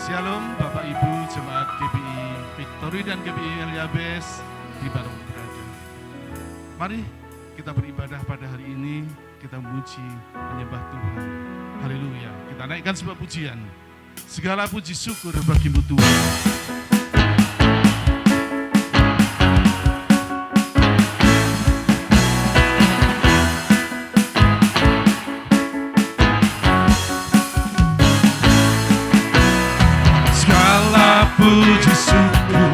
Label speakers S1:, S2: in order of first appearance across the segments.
S1: Shalom Bapak Ibu Jemaat GBI Victory dan GBI Eliabes di mana berada. Mari kita beribadah pada hari ini, kita memuji, menyembah Tuhan. Haleluya. Kita naikkan sebuah pujian. Segala puji syukur bagimu Tuhan.
S2: Puji syukur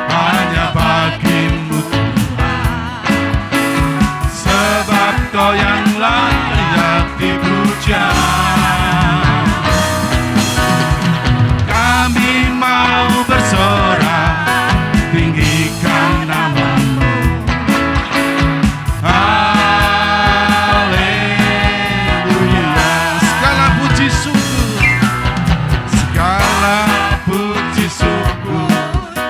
S2: hanya bagimu Tuhan, sebab Kau yang layak dipuja. Kami mau bersorak, tinggikan nama-Mu. Haleluya.
S1: Segala puji syukur,
S2: Segala puji syukur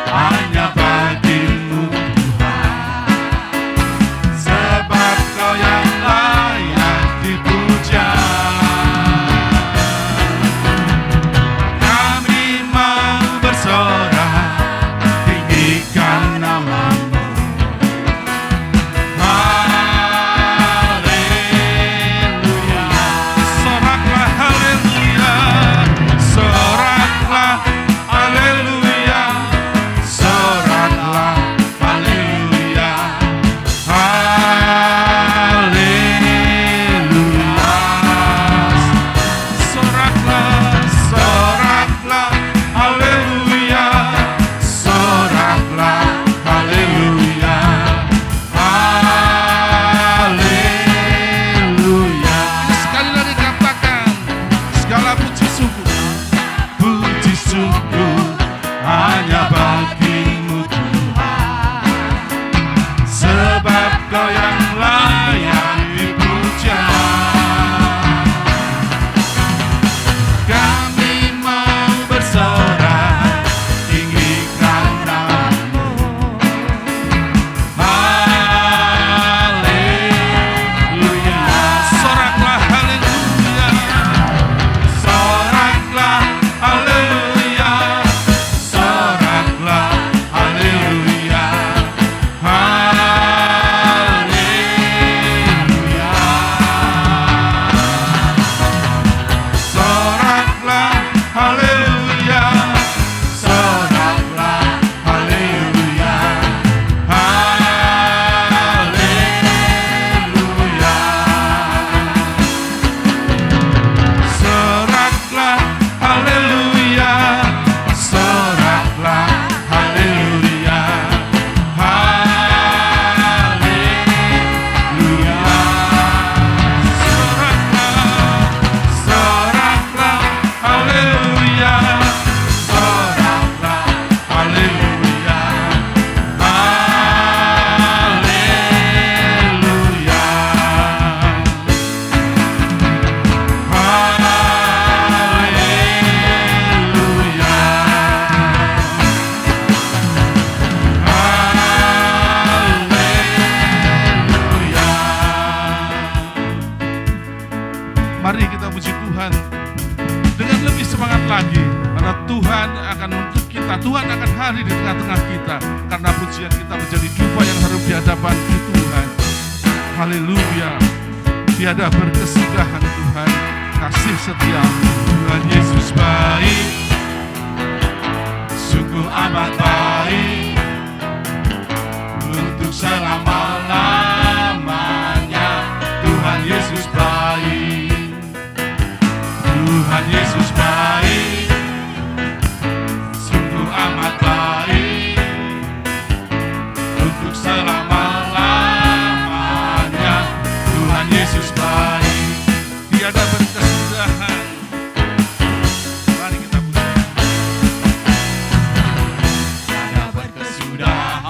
S2: hanya bagimu Tuhan, sebab Kau yang layak dipuja. Kami mau bersorak, tinggikan nama-Mu. Haleluya.
S1: soraklah haleluya.
S2: Soraklah haleluya, soraklah haleluya, haleluya. Soraklah, soraklah haleluya, soraklah haleluya, haleluya.
S1: Sekali lagi katakan, segala puji syukur.
S2: Puji syukur hanya bagimu Tuhan, sebab Kau yang layak dipuja. Kami mau bersorak, tinggikan nama-Mu. Haleluya.
S1: Soraklah haleluya.
S2: Soraklah haleluya, soraklah haleluya, haleluya. Soraklah haleluya, soraklah haleluya, haleluya. Soraklah haleluya, soraklah haleluya, haleluya. Soraklah haleluya, soraklah haleluya,
S1: Mari kita puji Tuhan dengan lebih semangat lagi, karena Tuhan akan untuk kita, Tuhan akan hadir di tengah-tengah kita, karena pujian kita menjadi dupa yang harum di hadapan Tuhan. Haleluya. Tiada berkesudahan Tuhan, kasih setiamu.
S2: Tuhan Yesus baik, sungguh amat baik, untuk selama-lamanya. Tuhan Yesus baik, Tuhan Yesus baik, sungguh amat baik, untuk selama-lamanya. Tuhan Yesus baik,
S1: Tiada berkesudahan. Mari kita puji.
S2: tiada berkesudahan,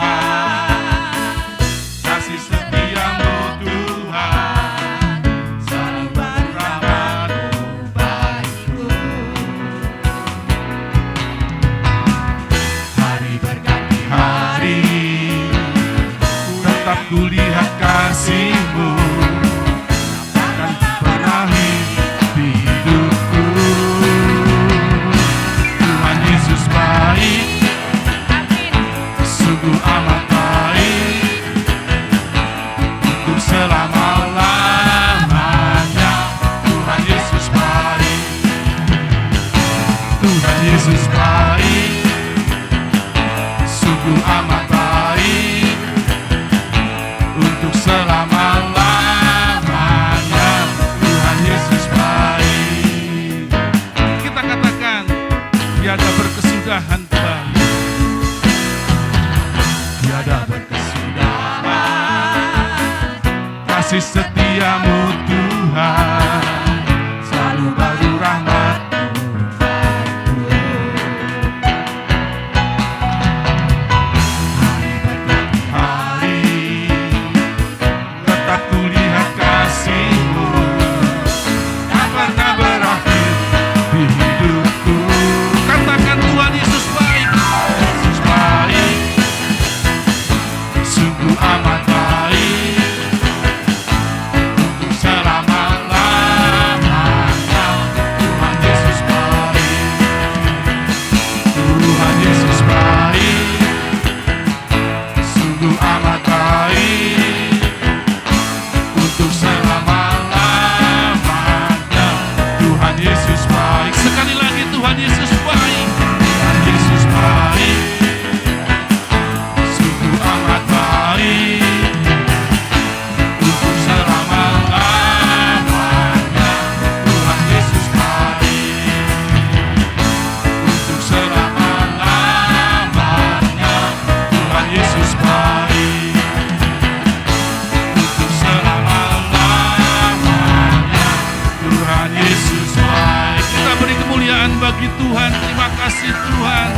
S1: kasih Tuhan.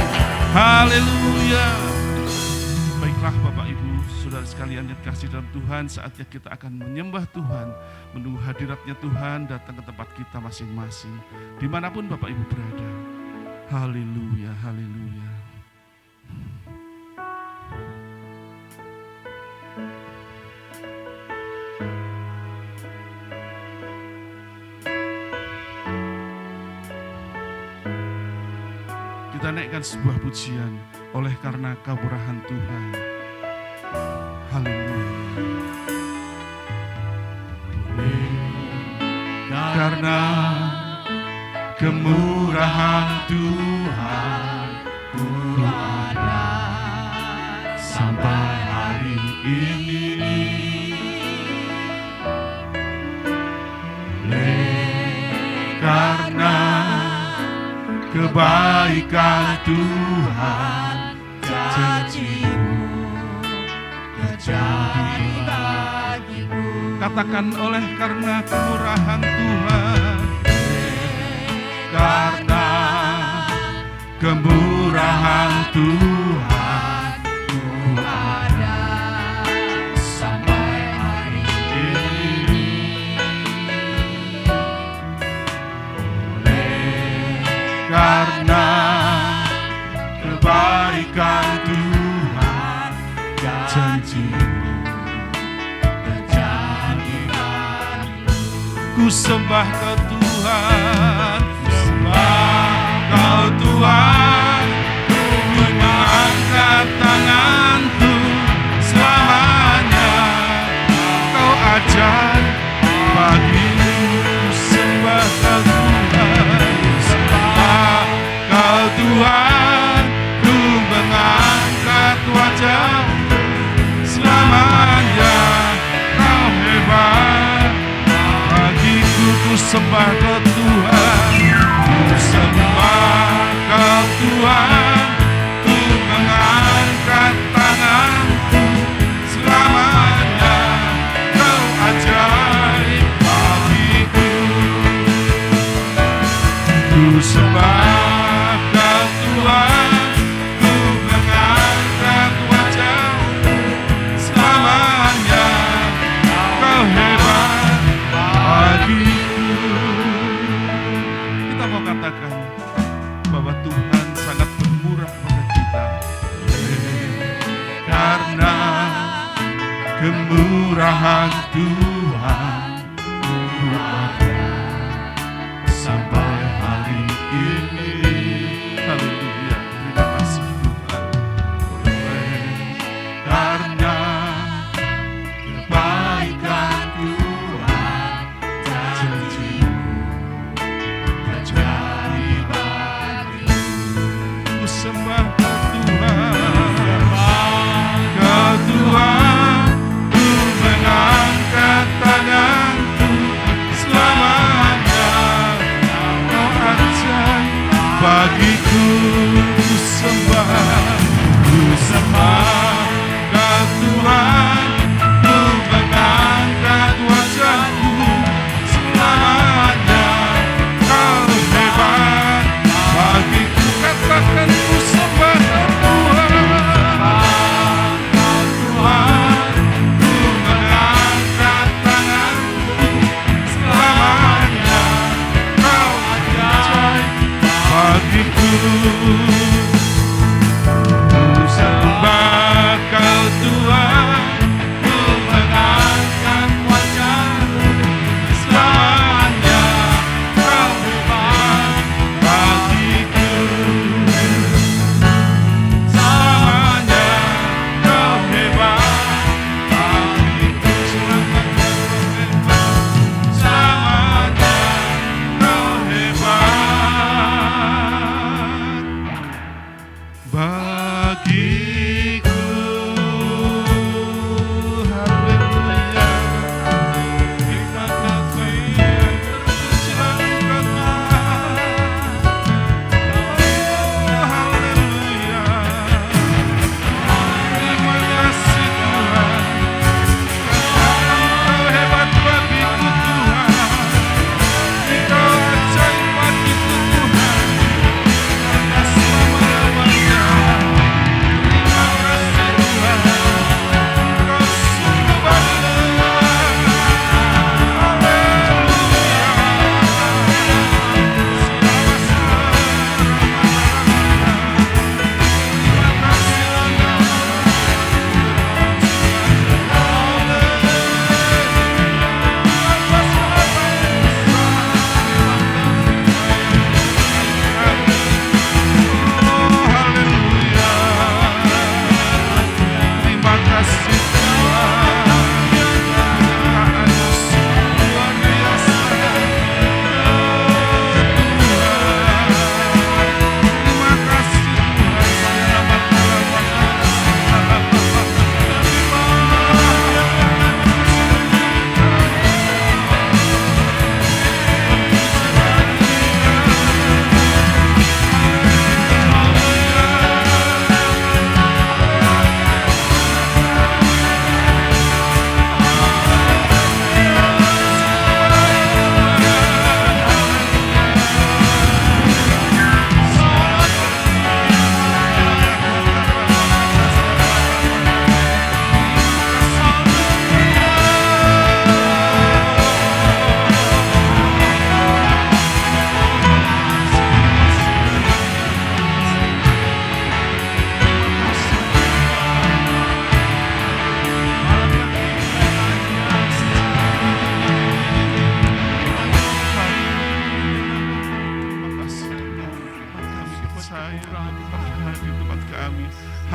S1: Haleluya. Baiklah Bapak Ibu, saudara sekalian yang kasih dalam Tuhan, saatnya kita akan menyembah Tuhan, menunggu hadiratnya Tuhan datang ke tempat kita masing-masing, dimanapun Bapak Ibu berada. Haleluya, haleluya. Kita naikkan sebuah pujian, oleh karena kemurahan Tuhan. Haleluya. Karena kemurahan Tuhan, ku ada sampai hari ini. Karena kebaikan Tuhan, janji-Mu terjadi bagiku. Katakan oleh karena kemurahan Tuhan, karena kemurahan Tuhan, ku ada sampai hari ini. Karena kebaikan Tuhan, janji-Mu terjadi bagiku. Ku sembah Kau Tuhan, ku sembah Kau Tuhan, ku mengangkat tanganku selamanya. Kau ajaib bagiku, ku sembah Kau Tuhan, ku sembah Kau Tuhan, ku mengangkat wajah-Mu selamanya. Kau hebat bagiku, ku sembah Kau Tuhan, ku sembah Kau Tuhan, ku mengangkat tanganku selamanya. Kau ajaib bagiku, ku sembah Kau Tuhan, ku mengangkat wajah-Mu selamanya. Kau hebat bagiku.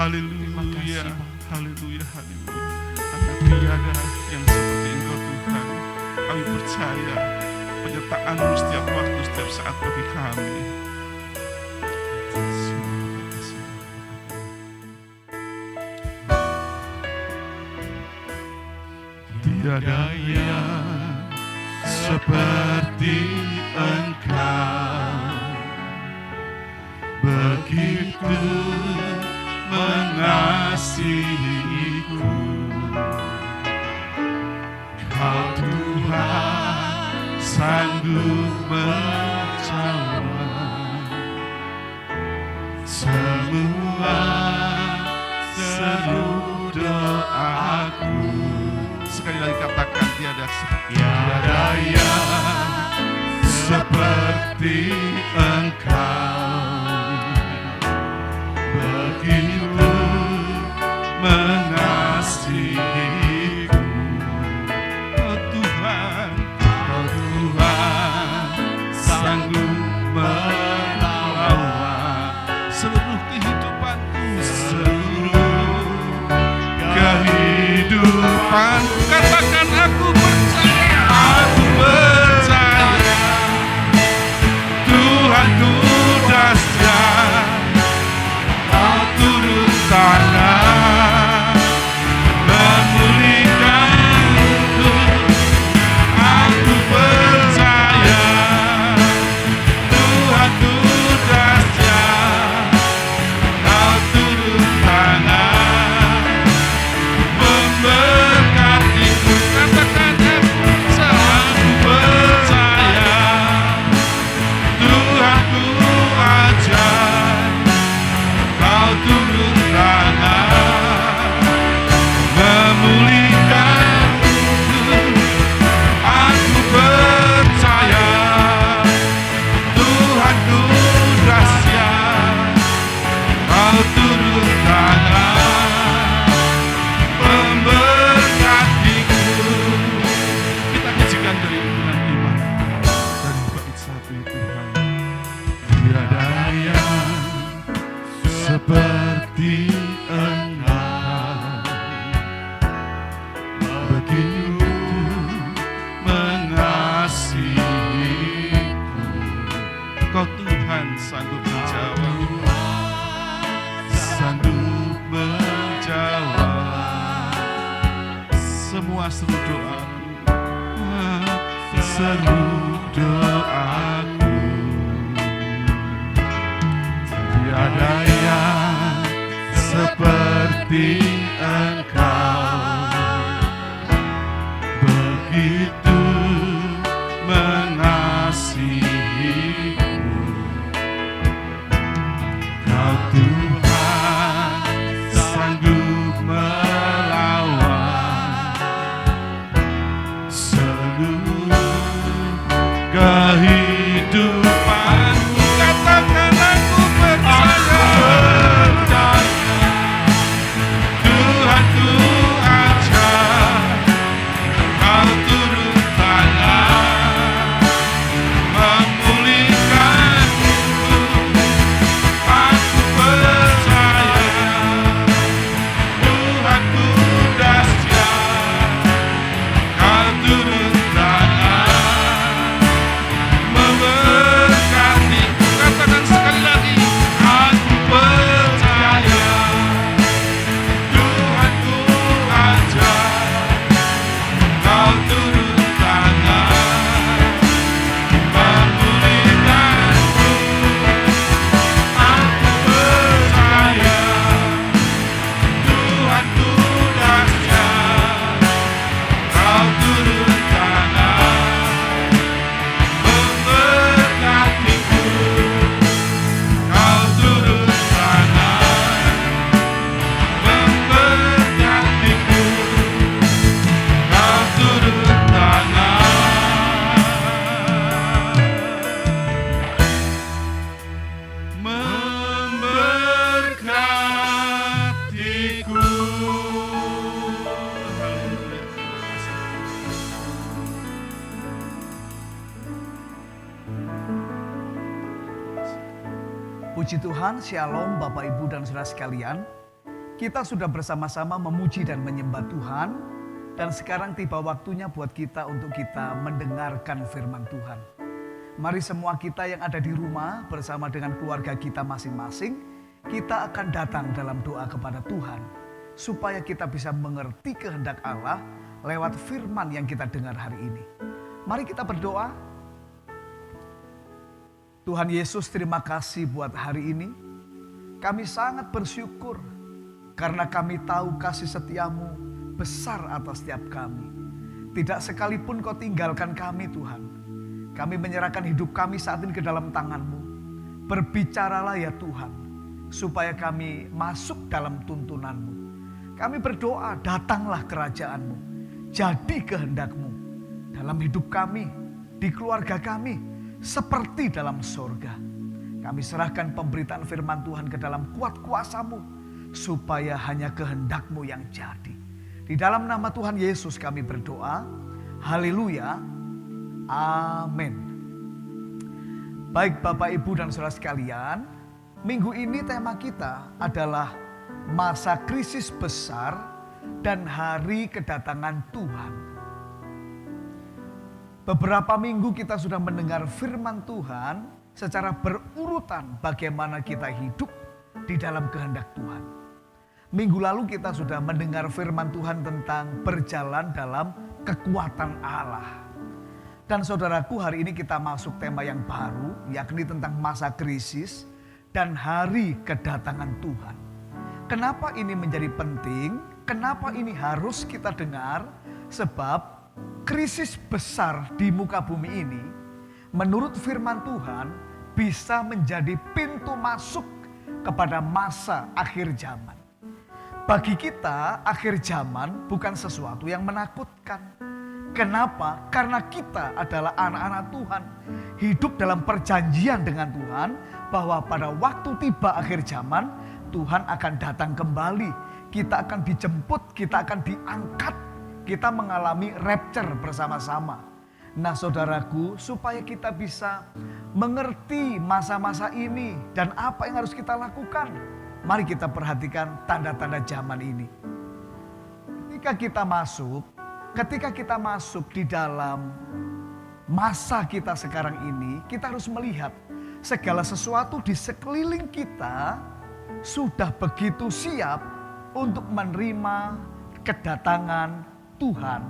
S1: Haleluya, haleluya, haleluya. Karena tiada yang seperti Engkau Tuhan. Kami percaya penyertaan-Mu setiap waktu, setiap saat bagi kami. Tiada yang seperti Engkau, begitu mengasihiku. Kau Tuhan sanggup menjawab semua seru doaku. Sekali lagi katakan tiada yang seperti Engkau, begitu mengasihiku. Oh Tuhan sanggup melawat seluruh kehidupanku, seluruh kehidupanku. Katakan aku percaya, Tuhanku dahsyat, Kau turun tangan memulihkanku. Aku percaya, Tuhanku dahsyat, Kau turun tangan memberkatiku. Katakan aku percaya, Tuhanku ajaib, Kau turun tangan memulihkanku. Aku percaya, Tuhanku dahsyat, Kau turun tangan memberkatiku. Kita pujikan dari dengan iman, dari bait satu Tuhan. Tiada yang seperti Engkau, begitu mengasihiku. Kau Tuhan sanggup menjawab, sanggup menjawab semua seru doaku, seru doaku. Tiada yang seperti Engkau, begitu mengasihiku. Kau Tuhan sanggup melawan seluruh kehidupanku. Katakan aku percaya, Tuhanku ajaib, Kau turun tangan memulihkanku. Aku percaya, Tuhanku dahsyat, Kau turun tangan memberkatiku. Katakan sekali lagi, aku percaya, Tuhanku ajaib, Kau turun tangan memulihkanku. Aku percaya, Tuhanku dahsyat, Kau turun tangan memberkatiku. Kau turun tangan memberkatiku. Kau turun tangan memberkatiku.
S3: Puji Tuhan, Shalom Bapak Ibu dan Saudara sekalian. Kita sudah bersama-sama memuji dan menyembah Tuhan. Dan sekarang tiba waktunya buat kita untuk kita mendengarkan firman Tuhan. Mari semua kita yang ada di rumah bersama dengan keluarga kita masing-masing, kita akan datang dalam doa kepada Tuhan. Supaya kita bisa mengerti kehendak Allah lewat firman yang kita dengar hari ini. Mari kita berdoa. Tuhan Yesus, terima kasih buat hari ini. Kami sangat bersyukur karena kami tahu kasih setiamu besar atas setiap kami. Tidak sekalipun kau tinggalkan kami Tuhan. Kami menyerahkan hidup kami saat ini ke dalam tangan-Mu. Berbicaralah ya Tuhan, supaya kami masuk dalam tuntunan-Mu. Kami berdoa, datanglah kerajaan-Mu. Jadi kehendak-Mu dalam hidup kami, di keluarga kami, seperti dalam sorga. Kami serahkan pemberitaan firman Tuhan ke dalam kuat kuasa-Mu, supaya hanya kehendak-Mu yang jadi. Di dalam nama Tuhan Yesus kami berdoa. Haleluya. Amin. Baik Bapak, Ibu, dan saudara sekalian, minggu ini tema kita adalah masa krisis besar dan hari kedatangan Tuhan. Beberapa minggu kita sudah mendengar firman Tuhan secara berurutan bagaimana kita hidup di dalam kehendak Tuhan. Minggu lalu kita sudah mendengar firman Tuhan tentang berjalan dalam kekuatan Allah. Dan saudaraku, hari ini kita masuk tema yang baru, yakni tentang masa krisis dan hari kedatangan Tuhan. Kenapa ini menjadi penting? Kenapa ini harus kita dengar? Sebab krisis besar di muka bumi ini, menurut firman Tuhan, bisa menjadi pintu masuk kepada masa akhir zaman. Bagi kita, akhir zaman bukan sesuatu yang menakutkan. Kenapa? Karena kita adalah anak-anak Tuhan. Hidup dalam perjanjian dengan Tuhan, bahwa pada waktu tiba akhir zaman, Tuhan akan datang kembali. Kita akan dijemput, kita akan diangkat. Kita mengalami rapture bersama-sama. Nah saudaraku, supaya kita bisa mengerti masa-masa ini dan apa yang harus kita lakukan, mari kita perhatikan tanda-tanda zaman ini. Ketika kita masuk di dalam masa kita sekarang ini, kita harus melihat segala sesuatu di sekeliling kita sudah begitu siap untuk menerima kedatangan Tuhan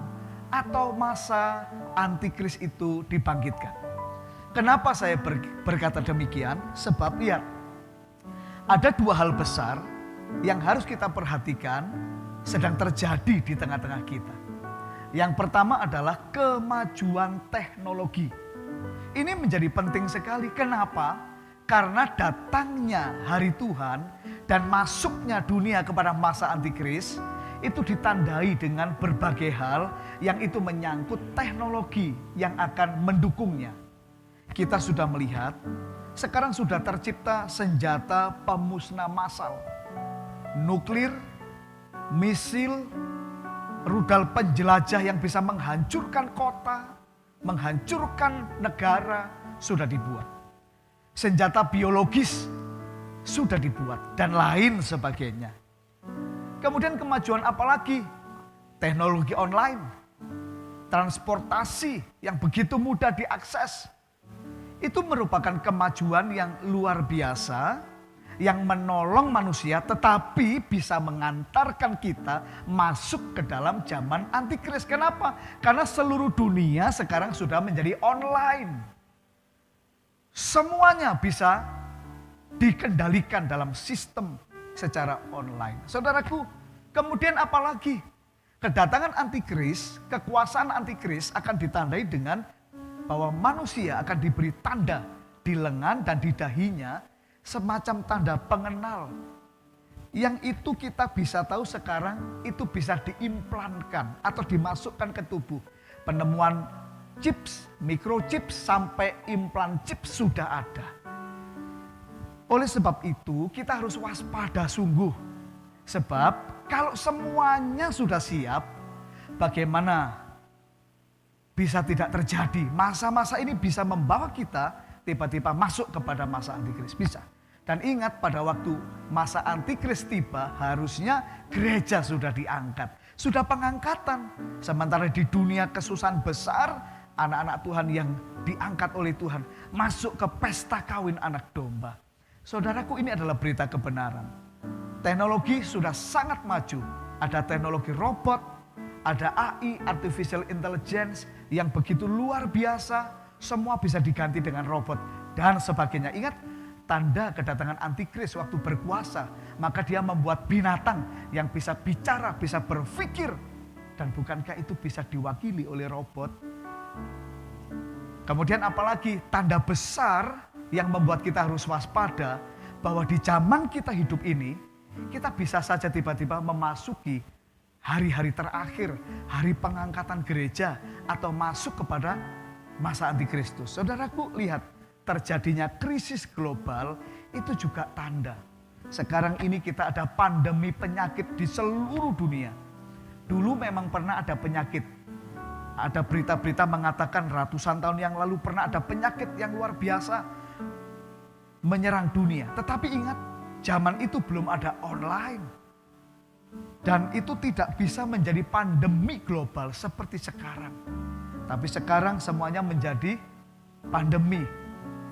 S3: atau masa antikris itu dibangkitkan. Kenapa saya berkata demikian? Sebab lihat, ada dua hal besar yang harus kita perhatikan sedang terjadi di tengah-tengah kita. Yang pertama adalah kemajuan teknologi. Ini menjadi penting sekali. Kenapa? Karena datangnya hari Tuhan dan masuknya dunia kepada masa antikris itu ditandai dengan berbagai hal yang itu menyangkut teknologi yang akan mendukungnya. Kita sudah melihat sekarang sudah tercipta senjata pemusnah massal, nuklir, misil, rudal penjelajah yang bisa menghancurkan kota, menghancurkan negara sudah dibuat. Senjata biologis sudah dibuat dan lain sebagainya. Kemudian kemajuan apa lagi? Teknologi online, transportasi yang begitu mudah diakses. Itu merupakan kemajuan yang luar biasa, yang menolong manusia tetapi bisa mengantarkan kita masuk ke dalam zaman antikris. Kenapa? Karena seluruh dunia sekarang sudah menjadi online. Semuanya bisa dikendalikan dalam sistem secara online. Saudaraku, kemudian apa lagi? Kedatangan antikris, kekuasaan antikris akan ditandai dengan bahwa manusia akan diberi tanda di lengan dan di dahinya, semacam tanda pengenal. Yang itu kita bisa tahu sekarang itu bisa diimplankan atau dimasukkan ke tubuh. Penemuan chips, microchip sampai implan chip sudah ada. Oleh sebab itu kita harus waspada sungguh. Sebab kalau semuanya sudah siap, bagaimana bisa tidak terjadi? Masa-masa ini bisa membawa kita tiba-tiba masuk kepada masa antikris. Bisa. Dan ingat pada waktu masa antikris tiba, harusnya gereja sudah diangkat. Sudah pengangkatan. Sementara di dunia kesusahan besar, anak-anak Tuhan yang diangkat oleh Tuhan masuk ke pesta kawin anak domba. Saudaraku, ini adalah berita kebenaran. Teknologi sudah sangat maju. Ada teknologi robot, ada AI, artificial intelligence yang begitu luar biasa. Semua bisa diganti dengan robot dan sebagainya. Ingat, tanda kedatangan antikris waktu berkuasa, maka dia membuat binatang yang bisa bicara, bisa berpikir. Dan bukankah itu bisa diwakili oleh robot? Kemudian apalagi tanda besar yang membuat kita harus waspada, bahwa di zaman kita hidup ini, kita bisa saja tiba-tiba memasuki hari-hari terakhir, hari pengangkatan gereja, atau masuk kepada masa antikristus. Saudaraku, lihat, terjadinya krisis global itu juga tanda. Sekarang ini kita ada pandemi penyakit di seluruh dunia. Dulu memang pernah ada penyakit. Ada berita-berita mengatakan ratusan tahun yang lalu pernah ada penyakit yang luar biasa menyerang dunia. Tetapi ingat, zaman itu belum ada online. Dan itu tidak bisa menjadi pandemi global seperti sekarang. Tapi sekarang semuanya menjadi pandemi.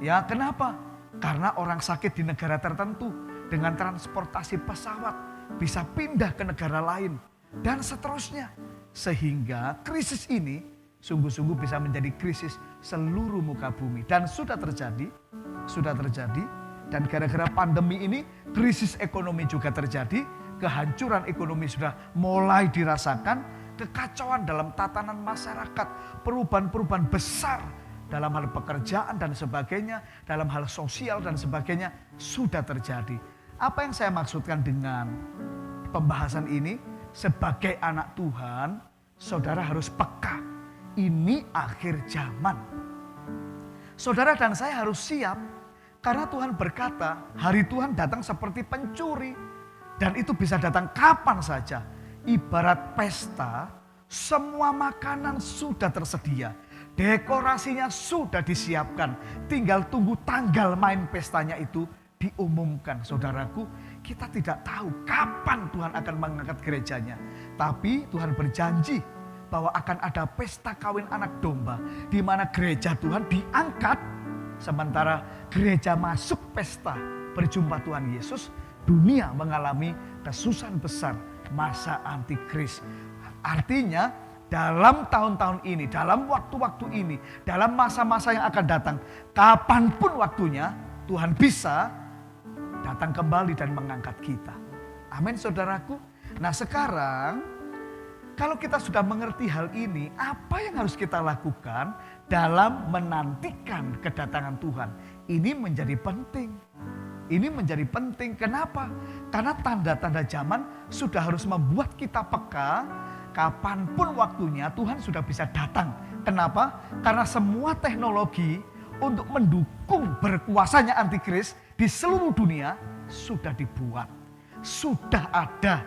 S3: Ya, kenapa? Karena orang sakit di negara tertentu dengan transportasi pesawat bisa pindah ke negara lain dan seterusnya. Sehingga krisis ini sungguh-sungguh bisa menjadi krisis seluruh muka bumi. Dan sudah terjadi. Dan gara-gara pandemi ini krisis ekonomi juga terjadi. Kehancuran ekonomi sudah mulai dirasakan. Kekacauan dalam tatanan masyarakat. Perubahan-perubahan besar dalam hal pekerjaan dan sebagainya. Dalam hal sosial dan sebagainya sudah terjadi. Apa yang saya maksudkan dengan pembahasan ini? Sebagai anak Tuhan, saudara harus peka. Ini akhir zaman. Saudara dan saya harus siap. Karena Tuhan berkata, hari Tuhan datang seperti pencuri. Dan itu bisa datang kapan saja. Ibarat pesta, semua makanan sudah tersedia. Dekorasinya sudah disiapkan. Tinggal tunggu tanggal main pestanya itu diumumkan. Saudaraku, kita tidak tahu kapan Tuhan akan mengangkat gerejanya. Tapi Tuhan berjanji bahwa akan ada pesta kawin anak domba. Di mana gereja Tuhan diangkat. Sementara gereja masuk pesta berjumpa Tuhan Yesus. Dunia mengalami kesusahan besar masa antikris. Artinya dalam tahun-tahun ini, dalam waktu-waktu ini, dalam masa-masa yang akan datang, kapanpun waktunya Tuhan bisa datang kembali dan mengangkat kita. Amin, saudaraku. Nah, sekarang kalau kita sudah mengerti hal ini, apa yang harus kita lakukan dalam menantikan kedatangan Tuhan? Ini menjadi penting. Ini menjadi penting. Kenapa? Karena tanda-tanda zaman sudah harus membuat kita peka. Kapanpun waktunya Tuhan sudah bisa datang. Kenapa? Karena semua teknologi untuk mendukung berkuasanya antikris di seluruh dunia sudah dibuat. Sudah ada.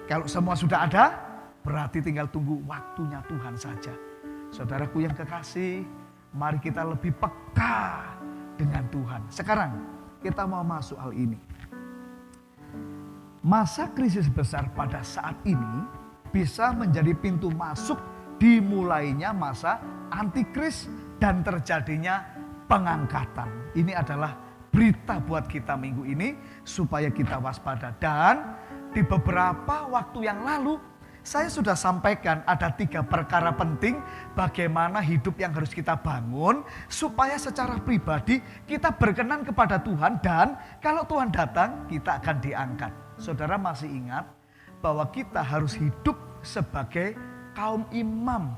S3: Kalau semua sudah ada, berarti tinggal tunggu waktunya Tuhan saja. Saudaraku yang kekasih, mari kita lebih peka dengan Tuhan. Sekarang kita mau masuk hal ini. Masa krisis besar pada saat ini bisa menjadi pintu masuk dimulainya masa antikris dan terjadinya pengangkatan. Ini adalah berita buat kita minggu ini supaya kita waspada. Dan di beberapa waktu yang lalu saya sudah sampaikan ada 3 perkara penting bagaimana hidup yang harus kita bangun supaya secara pribadi kita berkenan kepada Tuhan dan kalau Tuhan datang kita akan diangkat. Saudara masih ingat bahwa kita harus hidup sebagai kaum imam,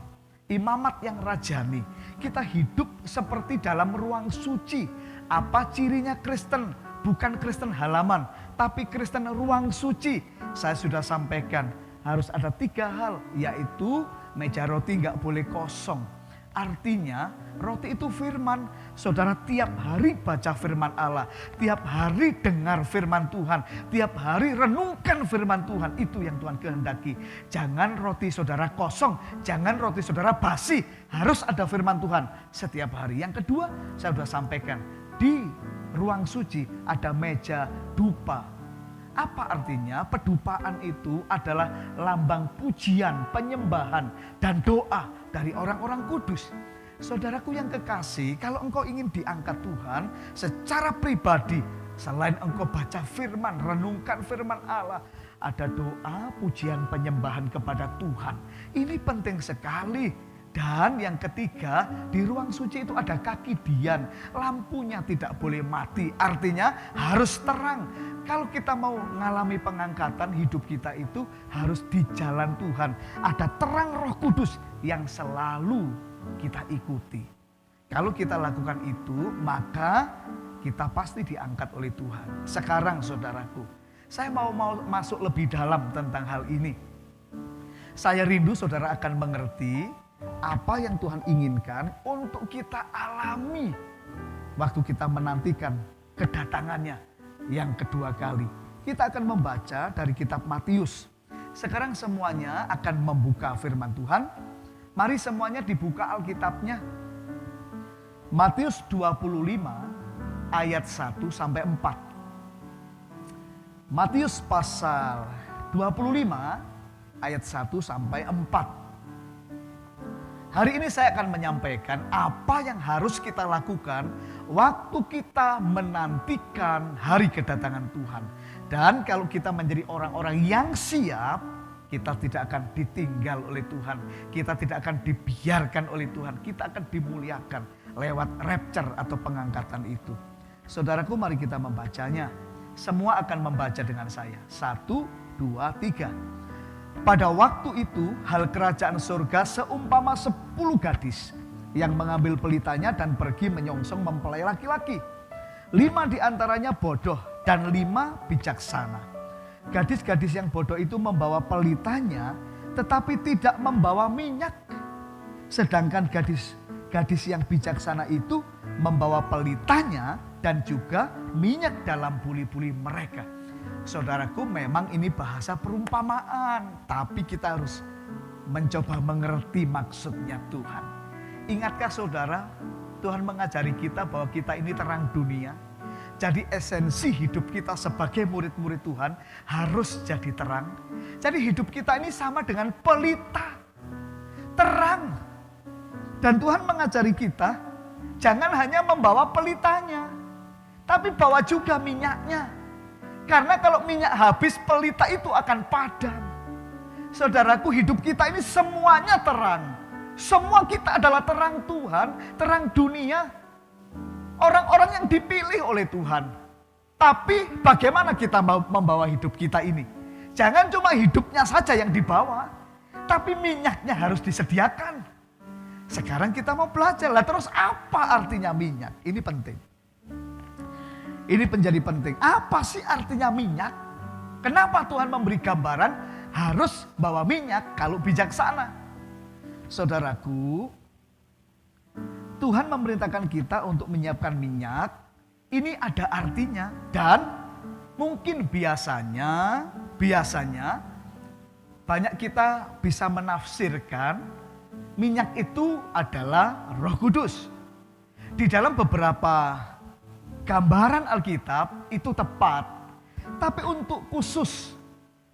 S3: imamat yang rajani. Kita hidup seperti dalam ruang suci. Apa cirinya Kristen? Bukan Kristen halaman, tapi Kristen ruang suci. Saya sudah sampaikan harus ada 3 hal, yaitu meja roti nggak boleh kosong. Artinya roti itu firman. Saudara tiap hari baca firman Allah, tiap hari dengar firman Tuhan, tiap hari renungkan firman Tuhan. Itu yang Tuhan kehendaki. Jangan roti saudara kosong, jangan roti saudara basi. Harus ada firman Tuhan setiap hari. Yang kedua, saya sudah sampaikan, di ruang suci ada meja dupa. Apa artinya? Pedupaan itu adalah lambang pujian, penyembahan, dan doa dari orang-orang kudus. Saudaraku yang kekasih, kalau engkau ingin diangkat Tuhan secara pribadi, selain engkau baca firman, renungkan firman Allah, ada doa, pujian, penyembahan kepada Tuhan. Ini penting sekali. Dan yang ketiga, di ruang suci itu ada kaki dian. Lampunya tidak boleh mati, artinya harus terang. Kalau kita mau mengalami pengangkatan, hidup kita itu harus di jalan Tuhan. Ada terang Roh Kudus yang selalu kita ikuti. Kalau kita lakukan itu, maka kita pasti diangkat oleh Tuhan. Sekarang saudaraku, saya mau masuk lebih dalam tentang hal ini. Saya rindu saudara akan mengerti apa yang Tuhan inginkan untuk kita alami waktu kita menantikan kedatangannya yang kedua kali. Kita akan membaca dari kitab Matius. Sekarang semuanya akan membuka firman Tuhan. Mari semuanya dibuka Alkitabnya. Matius 25 ayat 1 sampai 4. Matius pasal 25 ayat 1 sampai 4. Hari ini saya akan menyampaikan apa yang harus kita lakukan waktu kita menantikan hari kedatangan Tuhan. Dan kalau kita menjadi orang-orang yang siap, kita tidak akan ditinggal oleh Tuhan. Kita tidak akan dibiarkan oleh Tuhan. Kita akan dimuliakan lewat rapture atau pengangkatan itu. Saudaraku, mari kita membacanya. Semua akan membaca dengan saya. 1, 2, 3. Pada waktu itu, hal kerajaan surga seumpama 10 gadis yang mengambil pelitanya dan pergi menyongsong mempelai laki-laki. 5 diantaranya bodoh dan 5 bijaksana. Gadis-gadis yang bodoh itu membawa pelitanya tetapi tidak membawa minyak. Sedangkan gadis yang bijaksana itu membawa pelitanya dan juga minyak dalam buli-buli mereka. Saudaraku, memang ini bahasa perumpamaan, tapi kita harus mencoba mengerti maksudnya Tuhan. Ingatkah saudara, Tuhan mengajari kita bahwa kita ini terang dunia. Jadi esensi hidup kita sebagai murid-murid Tuhan harus jadi terang. Jadi hidup kita ini sama dengan pelita, terang. Dan Tuhan mengajari kita, jangan hanya membawa pelitanya, tapi bawa juga minyaknya. Karena kalau minyak habis, pelita itu akan padam. Saudaraku, hidup kita ini semuanya terang. Semua kita adalah terang Tuhan, terang dunia. Orang-orang yang dipilih oleh Tuhan. Tapi bagaimana kita membawa hidup kita ini? Jangan cuma hidupnya saja yang dibawa, tapi minyaknya harus disediakan. Sekarang kita mau belajar. Lah terus apa artinya minyak? Ini penting. Ini menjadi penting. Apa sih artinya minyak? Kenapa Tuhan memberi gambaran harus bawa minyak kalau bijaksana? Saudaraku, Tuhan memerintahkan kita untuk menyiapkan minyak. Ini ada artinya. Dan mungkin biasanya banyak kita bisa menafsirkan minyak itu adalah Roh Kudus. Di dalam beberapa gambaran Alkitab itu tepat. Tapi untuk khusus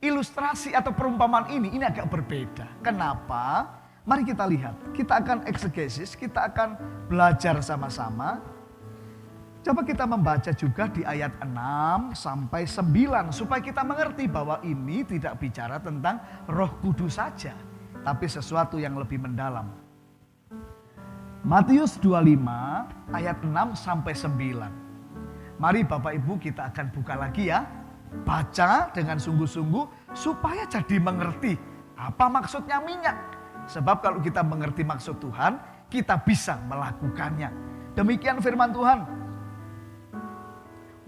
S3: ilustrasi atau perumpamaan ini agak berbeda. Kenapa? Mari kita lihat. Kita akan eksegesis, kita akan belajar sama-sama. Coba kita membaca juga di ayat 6 sampai 9. Supaya kita mengerti bahwa ini tidak bicara tentang Roh Kudus saja. Tapi sesuatu yang lebih mendalam. Matius 25 ayat 6 sampai 9. Mari Bapak Ibu kita akan buka lagi ya. Baca dengan sungguh-sungguh supaya jadi mengerti apa maksudnya minyak. Sebab kalau kita mengerti maksud Tuhan, kita bisa melakukannya. Demikian firman Tuhan.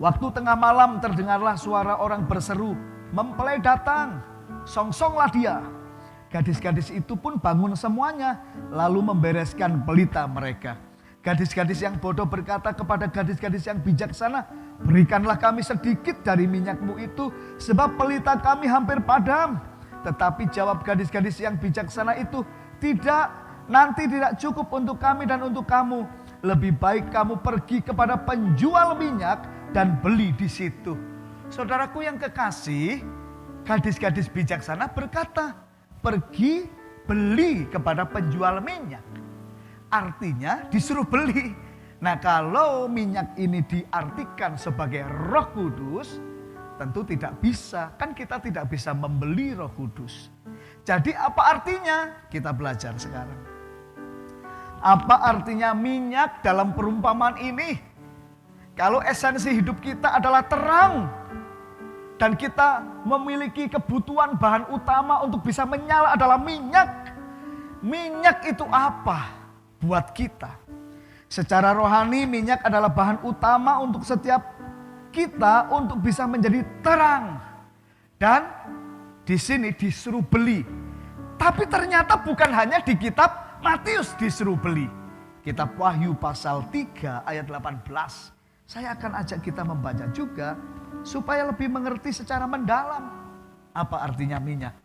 S3: Waktu tengah malam terdengarlah suara orang berseru, mempelai datang, songsonglah dia. Gadis-gadis itu pun bangun semuanya, lalu membereskan pelita mereka. Gadis-gadis yang bodoh berkata kepada gadis-gadis yang bijaksana, berikanlah kami sedikit dari minyakmu itu, sebab pelita kami hampir padam. Tetapi jawab gadis-gadis yang bijaksana itu, tidak, nanti tidak cukup untuk kami dan untuk kamu. Lebih baik kamu pergi kepada penjual minyak dan beli di situ. Saudaraku yang kekasih, gadis-gadis bijaksana berkata, pergi beli kepada penjual minyak. Artinya disuruh beli. Nah, kalau minyak ini diartikan sebagai Roh Kudus, tentu tidak bisa. Kan kita tidak bisa membeli Roh Kudus. Jadi apa artinya? Kita belajar sekarang. Apa artinya minyak dalam perumpamaan ini? Kalau esensi hidup kita adalah terang dan kita memiliki kebutuhan bahan utama untuk bisa menyala adalah minyak. Minyak itu apa buat kita? Secara rohani minyak adalah bahan utama untuk setiap kita untuk bisa menjadi terang. Dan di sini disuruh beli. Tapi ternyata bukan hanya di kitab Matius disuruh beli. Kitab Wahyu pasal 3 ayat 18. Saya akan ajak kita membaca juga supaya lebih mengerti secara mendalam apa artinya minyak.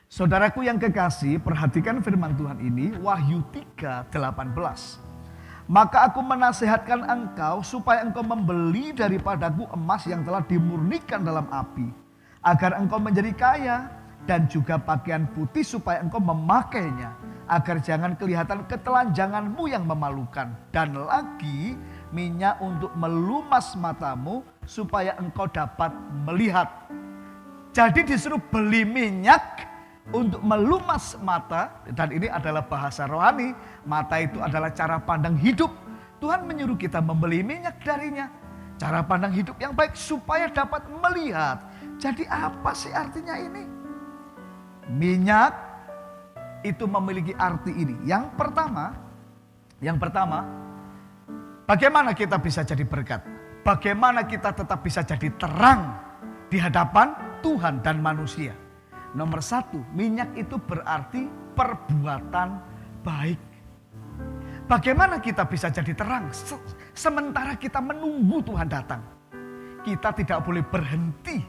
S3: Saudaraku yang kekasih, perhatikan firman Tuhan ini, Wahyu 3:18. Maka aku menasihatkan engkau supaya engkau membeli daripadaku emas yang telah dimurnikan dalam api, agar engkau menjadi kaya, dan juga pakaian putih supaya engkau memakainya, agar jangan kelihatan ketelanjanganmu yang memalukan. Dan lagi minyak untuk melumas matamu supaya engkau dapat melihat. Jadi disuruh beli minyak untuk melumas mata. Dan ini adalah bahasa rohani. Mata itu adalah cara pandang hidup. Tuhan menyuruh kita membeli minyak darinya. Cara pandang hidup yang baik supaya dapat melihat. Jadi apa sih artinya ini? Minyak itu memiliki arti ini. Yang pertama, bagaimana kita bisa jadi berkat? Bagaimana kita tetap bisa jadi terang di hadapan Tuhan dan manusia? Nomor satu, minyak itu berarti perbuatan baik. Bagaimana kita bisa jadi terang sementara kita menunggu Tuhan datang? Kita tidak boleh berhenti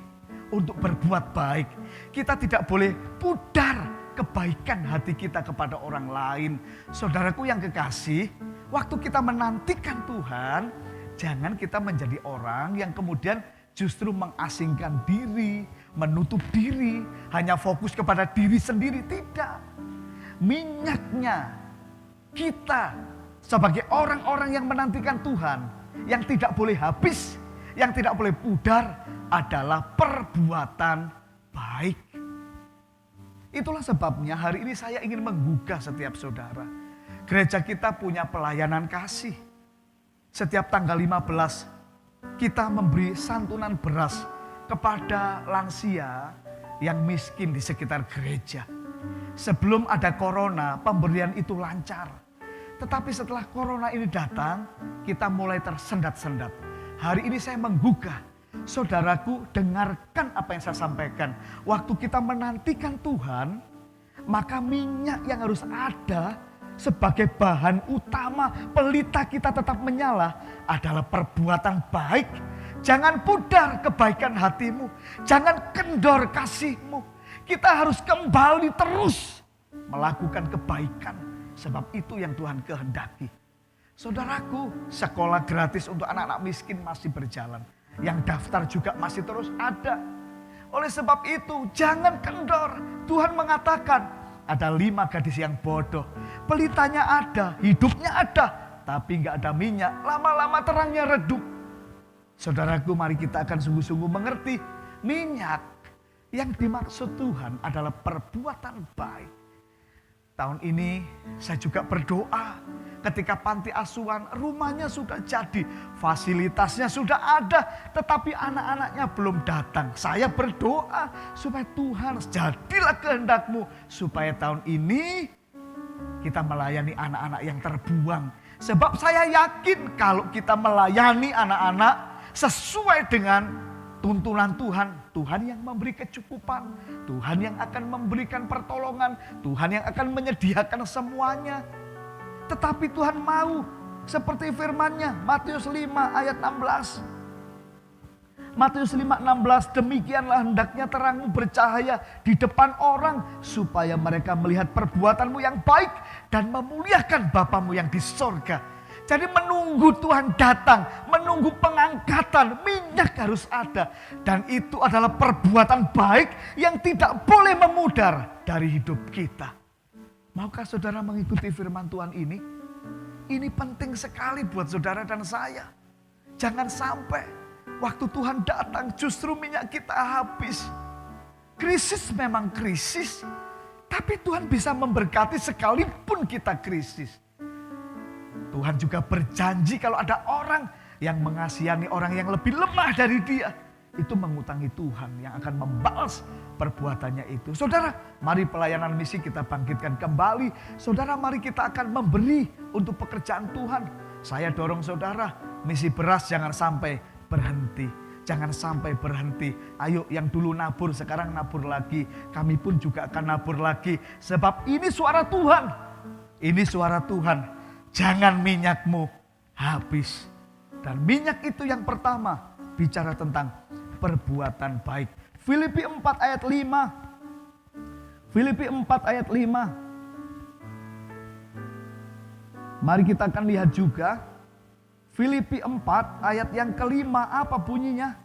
S3: untuk berbuat baik. Kita tidak boleh pudar kebaikan hati kita kepada orang lain. Saudaraku yang kekasih, waktu kita menantikan Tuhan, jangan kita menjadi orang yang kemudian justru mengasingkan diri, menutup diri, hanya fokus kepada diri sendiri. Tidak. Minyaknya kita sebagai orang-orang yang menantikan Tuhan, yang tidak boleh habis, yang tidak boleh pudar, adalah perbuatan baik. Itulah sebabnya hari ini saya ingin menggugah setiap saudara. Gereja kita punya pelayanan kasih. Setiap tanggal 15 kita memberi santunan beras kepada lansia yang miskin di sekitar gereja. Sebelum ada corona, pemberian itu lancar. Tetapi setelah corona ini datang, kita mulai tersendat-sendat. Hari ini saya menggugah. Saudaraku, dengarkan apa yang saya sampaikan. Waktu kita menantikan Tuhan, maka minyak yang harus ada sebagai bahan utama pelita kita tetap menyala adalah perbuatan baik. Jangan pudar kebaikan hatimu. Jangan kendor kasihmu. Kita harus kembali terus melakukan kebaikan. Sebab itu yang Tuhan kehendaki. Saudaraku, sekolah gratis untuk anak-anak miskin masih berjalan. Yang daftar juga masih terus ada. Oleh sebab itu jangan kendor. Tuhan mengatakan ada 5 gadis yang bodoh. Pelitanya ada, hidupnya ada, tapi nggak ada minyak. Lama-lama terangnya redup. Saudaraku, mari kita akan sungguh-sungguh mengerti. Minyak yang dimaksud Tuhan adalah perbuatan baik. Tahun ini saya juga berdoa ketika panti asuhan rumahnya sudah jadi, fasilitasnya sudah ada, tetapi anak-anaknya belum datang. Saya berdoa supaya Tuhan, jadilah kehendak-Mu supaya tahun ini kita melayani anak-anak yang terbuang. Sebab saya yakin kalau kita melayani anak-anak sesuai dengan tuntunan Tuhan, Tuhan yang memberi kecukupan, Tuhan yang akan memberikan pertolongan, Tuhan yang akan menyediakan semuanya. Tetapi Tuhan mau seperti firman-Nya Matius 5 ayat 16. Matius 5:16, demikianlah hendaknya terangmu bercahaya di depan orang, supaya mereka melihat perbuatanmu yang baik dan memuliakan Bapamu yang di sorga. Jadi menunggu Tuhan datang, menunggu pengangkatan, minyak harus ada. Dan itu adalah perbuatan baik yang tidak boleh memudar dari hidup kita. Maukah saudara mengikuti firman Tuhan ini? Ini penting sekali buat saudara dan saya. Jangan sampai waktu Tuhan datang justru minyak kita habis. Krisis memang krisis, tapi Tuhan bisa memberkati sekalipun kita krisis. Tuhan juga berjanji kalau ada orang yang mengasihani orang yang lebih lemah dari dia, itu mengutangi Tuhan yang akan membalas perbuatannya itu. Saudara, mari pelayanan misi kita bangkitkan kembali. Saudara, mari kita akan memberi untuk pekerjaan Tuhan. Saya dorong saudara, misi beras jangan sampai berhenti. Jangan sampai berhenti. Ayo yang dulu nabur sekarang nabur lagi. Kami pun juga akan nabur lagi. Sebab ini suara Tuhan. Ini suara Tuhan. Jangan minyakmu habis. Dan minyak itu yang pertama bicara tentang perbuatan baik. Filipi 4 ayat 5. Filipi 4 ayat 5. Mari kita akan lihat juga Filipi 4 ayat yang kelima, apa bunyinya?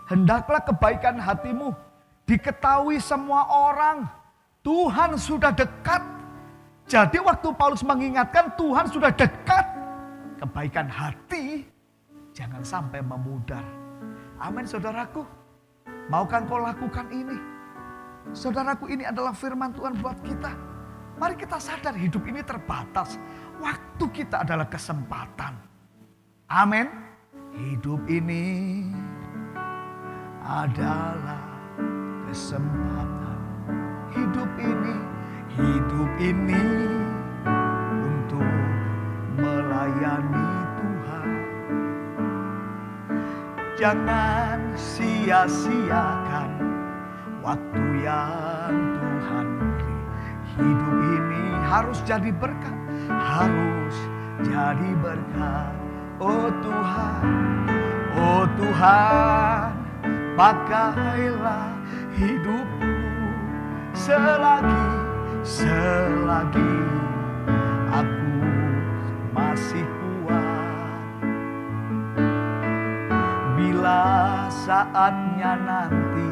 S3: Hendaklah kebaikan hatimu diketahui semua orang. Tuhan sudah dekat. Jadi waktu Paulus mengingatkan Tuhan sudah dekat. Kebaikan hati jangan sampai memudar. Amin saudaraku. Maukah engkau lakukan ini? Saudaraku, ini adalah firman Tuhan buat kita. Mari kita sadar hidup ini terbatas. Waktu kita adalah kesempatan. Amin. Hidup ini adalah kesempatan. Hidup ini untuk melayani Tuhan. Jangan sia-siakan waktu yang Tuhan beri. Hidup ini harus jadi berkat, harus jadi berkat. Oh Tuhan, pakailah hidupku selagi aku masih kuat. Bila saatnya nanti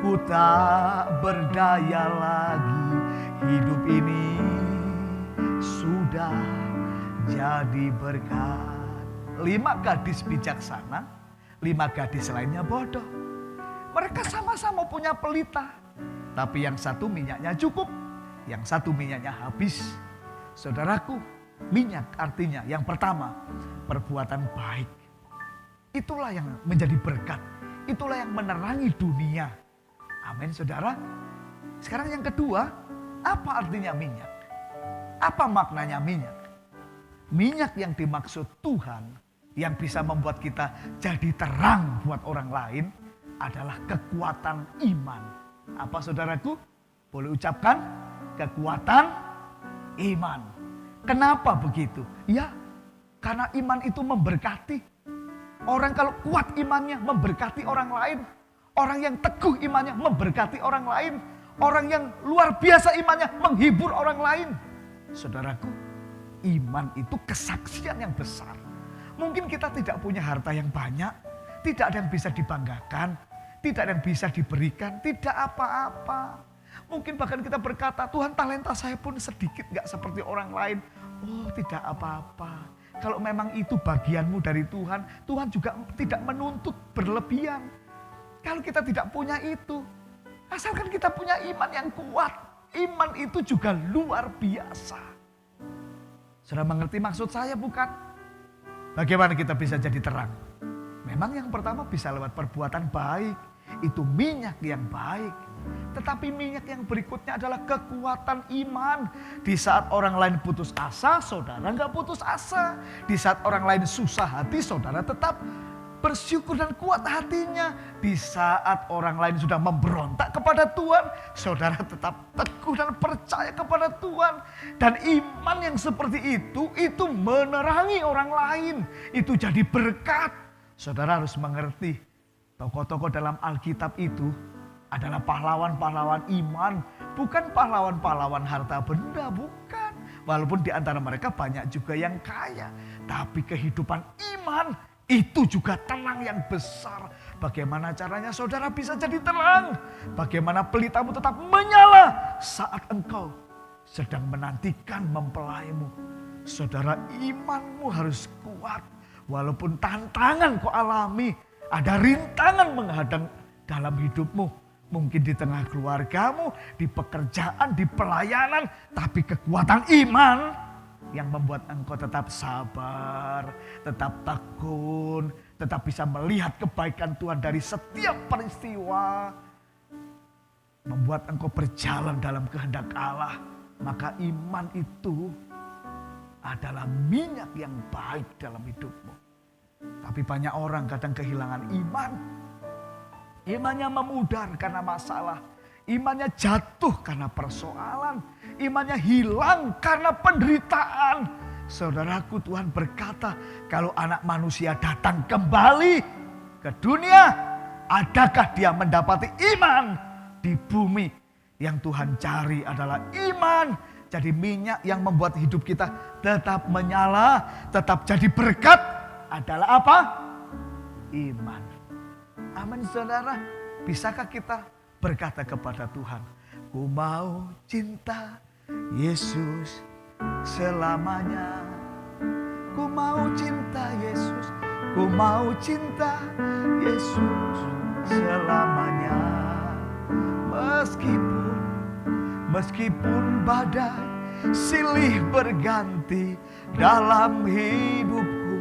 S3: ku tak berdaya lagi, hidup ini sudah jadi berkat. 5 gadis bijaksana, 5 gadis lainnya bodoh. Mereka sama-sama punya pelita, tapi yang satu minyaknya cukup, yang satu minyaknya habis. Saudaraku, minyak artinya yang pertama, perbuatan baik. Itulah yang menjadi berkat, itulah yang menerangi dunia. Amin saudara. Sekarang yang kedua, apa artinya minyak? Apa maknanya minyak? Minyak yang dimaksud Tuhan yang bisa membuat kita jadi terang buat orang lain adalah kekuatan iman. Apa saudaraku? Boleh ucapkan kekuatan iman. Kenapa begitu? Ya, karena iman itu memberkati. Orang kalau kuat imannya memberkati orang lain. Orang yang teguh imannya memberkati orang lain. Orang yang luar biasa imannya menghibur orang lain. Saudaraku, iman itu kesaksian yang besar. Mungkin kita tidak punya harta yang banyak, tidak ada yang bisa dibanggakan, tidak ada yang bisa diberikan, tidak apa-apa. Mungkin bahkan kita berkata, Tuhan talenta saya pun sedikit gak seperti orang lain. Oh tidak apa-apa. Kalau memang itu bagianmu dari Tuhan, Tuhan juga tidak menuntut berlebihan. Kalau kita tidak punya itu, asalkan kita punya iman yang kuat, iman itu juga luar biasa. Sudah mengerti maksud saya bukan? Bagaimana kita bisa jadi terang? Memang yang pertama bisa lewat perbuatan baik. Itu minyak yang baik. Tetapi minyak yang berikutnya adalah kekuatan iman. Di saat orang lain putus asa, saudara nggak putus asa. Di saat orang lain susah hati, saudara tetap bersyukur dan kuat hatinya. Di saat orang lain sudah memberontak kepada Tuhan, saudara tetap teguh dan percaya kepada Tuhan. Dan iman yang seperti itu menerangi orang lain. Itu jadi berkat. Saudara harus mengerti, Tokoh-tokoh dalam Alkitab itu adalah pahlawan-pahlawan iman, bukan pahlawan-pahlawan harta benda, bukan. Walaupun di antara mereka banyak juga yang kaya, tapi kehidupan iman itu juga terang yang besar. Bagaimana caranya saudara bisa jadi terang? Bagaimana pelitamu tetap menyala saat engkau sedang menantikan mempelaimu? Saudara, imanmu harus kuat. Walaupun tantangan kau alami, ada rintangan menghadang dalam hidupmu. Mungkin di tengah keluargamu, di pekerjaan, di pelayanan. Tapi kekuatan iman yang membuat engkau tetap sabar, tetap tekun, tetap bisa melihat kebaikan Tuhan dari setiap peristiwa. Membuat engkau berjalan dalam kehendak Allah. Maka iman itu adalah minyak yang baik dalam hidupmu. Tapi banyak orang kadang kehilangan iman. Imannya memudar karena masalah. Imannya jatuh karena persoalan. Imannya hilang karena penderitaan. Saudaraku, Tuhan berkata, kalau anak manusia datang kembali ke dunia, adakah dia mendapati iman di bumi? Yang Tuhan cari adalah iman. Jadi minyak yang membuat hidup kita tetap menyala, tetap jadi berkat adalah apa? Iman. Amin, saudara. Bisakah kita berkata kepada Tuhan, ku mau cinta Yesus selamanya. Ku mau cinta Yesus, ku mau cinta Yesus selamanya. Meskipun badai silih berganti dalam hidupku,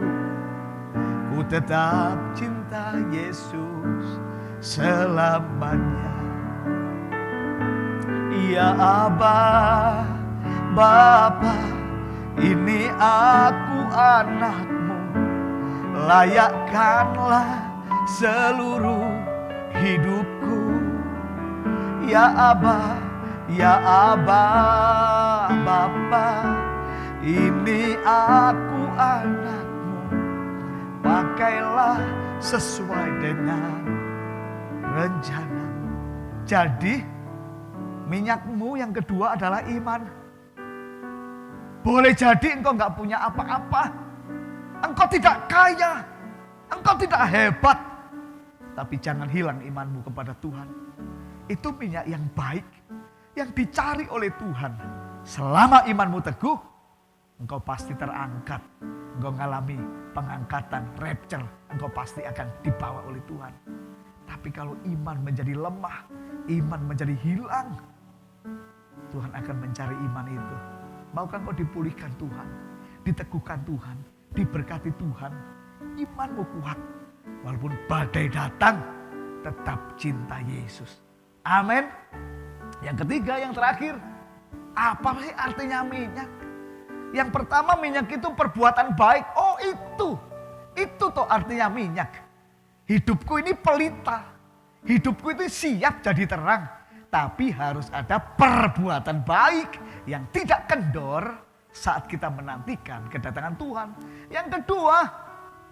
S3: ku tetap cinta Yesus selamanya. Ya Aba, Bapa, ini aku anakmu, layakkanlah seluruh hidupku. Ya Aba, ya Aba, Bapa, ini aku anakmu, pakailah sesuai dengan rencana. Jadi minyakmu yang kedua adalah iman. Boleh jadi engkau gak punya apa-apa, engkau tidak kaya, engkau tidak hebat, tapi jangan hilang imanmu kepada Tuhan. Itu minyak yang baik, yang dicari oleh Tuhan. Selama imanmu teguh, engkau pasti terangkat. Engkau mengalami pengangkatan, rapture. Engkau pasti akan dibawa oleh Tuhan. Tapi kalau iman menjadi lemah, iman menjadi hilang, Tuhan akan mencari iman itu. Maukah engkau dipulihkan Tuhan, diteguhkan Tuhan, diberkati Tuhan. Imanmu kuat, walaupun badai datang, tetap cinta Yesus. Amin. Yang ketiga, yang terakhir, apa sih artinya minyak? Yang pertama, minyak itu perbuatan baik. Oh itu tuh artinya minyak. Hidupku ini pelita, hidupku itu siap jadi terang. Tapi harus ada perbuatan baik yang tidak kendor saat kita menantikan kedatangan Tuhan. Yang kedua,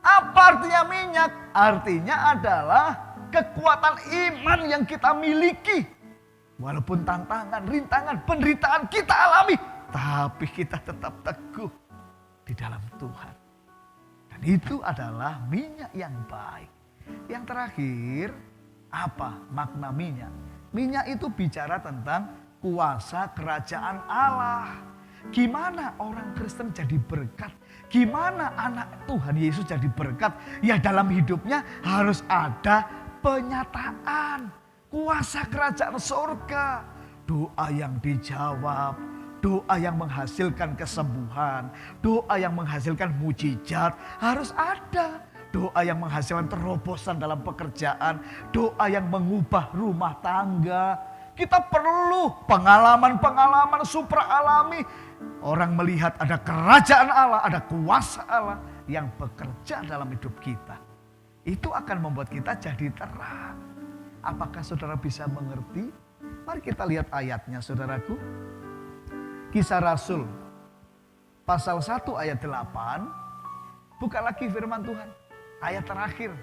S3: apa artinya minyak? Artinya adalah kekuatan iman yang kita miliki. Walaupun tantangan, rintangan, penderitaan kita alami, tapi kita tetap teguh di dalam Tuhan. Dan itu adalah minyak yang baik. Yang terakhir, apa makna minyak? Minyak itu bicara tentang kuasa kerajaan Allah. Gimana orang Kristen jadi berkat? Gimana anak Tuhan Yesus jadi berkat? Ya dalam hidupnya harus ada penyataan kuasa kerajaan surga. Doa yang dijawab, doa yang menghasilkan kesembuhan, doa yang menghasilkan mujizat harus ada. Doa yang menghasilkan terobosan dalam pekerjaan, doa yang mengubah rumah tangga. Kita perlu pengalaman-pengalaman supra alami. Orang melihat ada kerajaan Allah, ada kuasa Allah yang bekerja dalam hidup kita. Itu akan membuat kita jadi terang. Apakah saudara bisa mengerti? Mari kita lihat ayatnya, saudaraku. Kisah Rasul pasal 1 ayat 8. Buka lagi firman Tuhan. Ayat terakhir.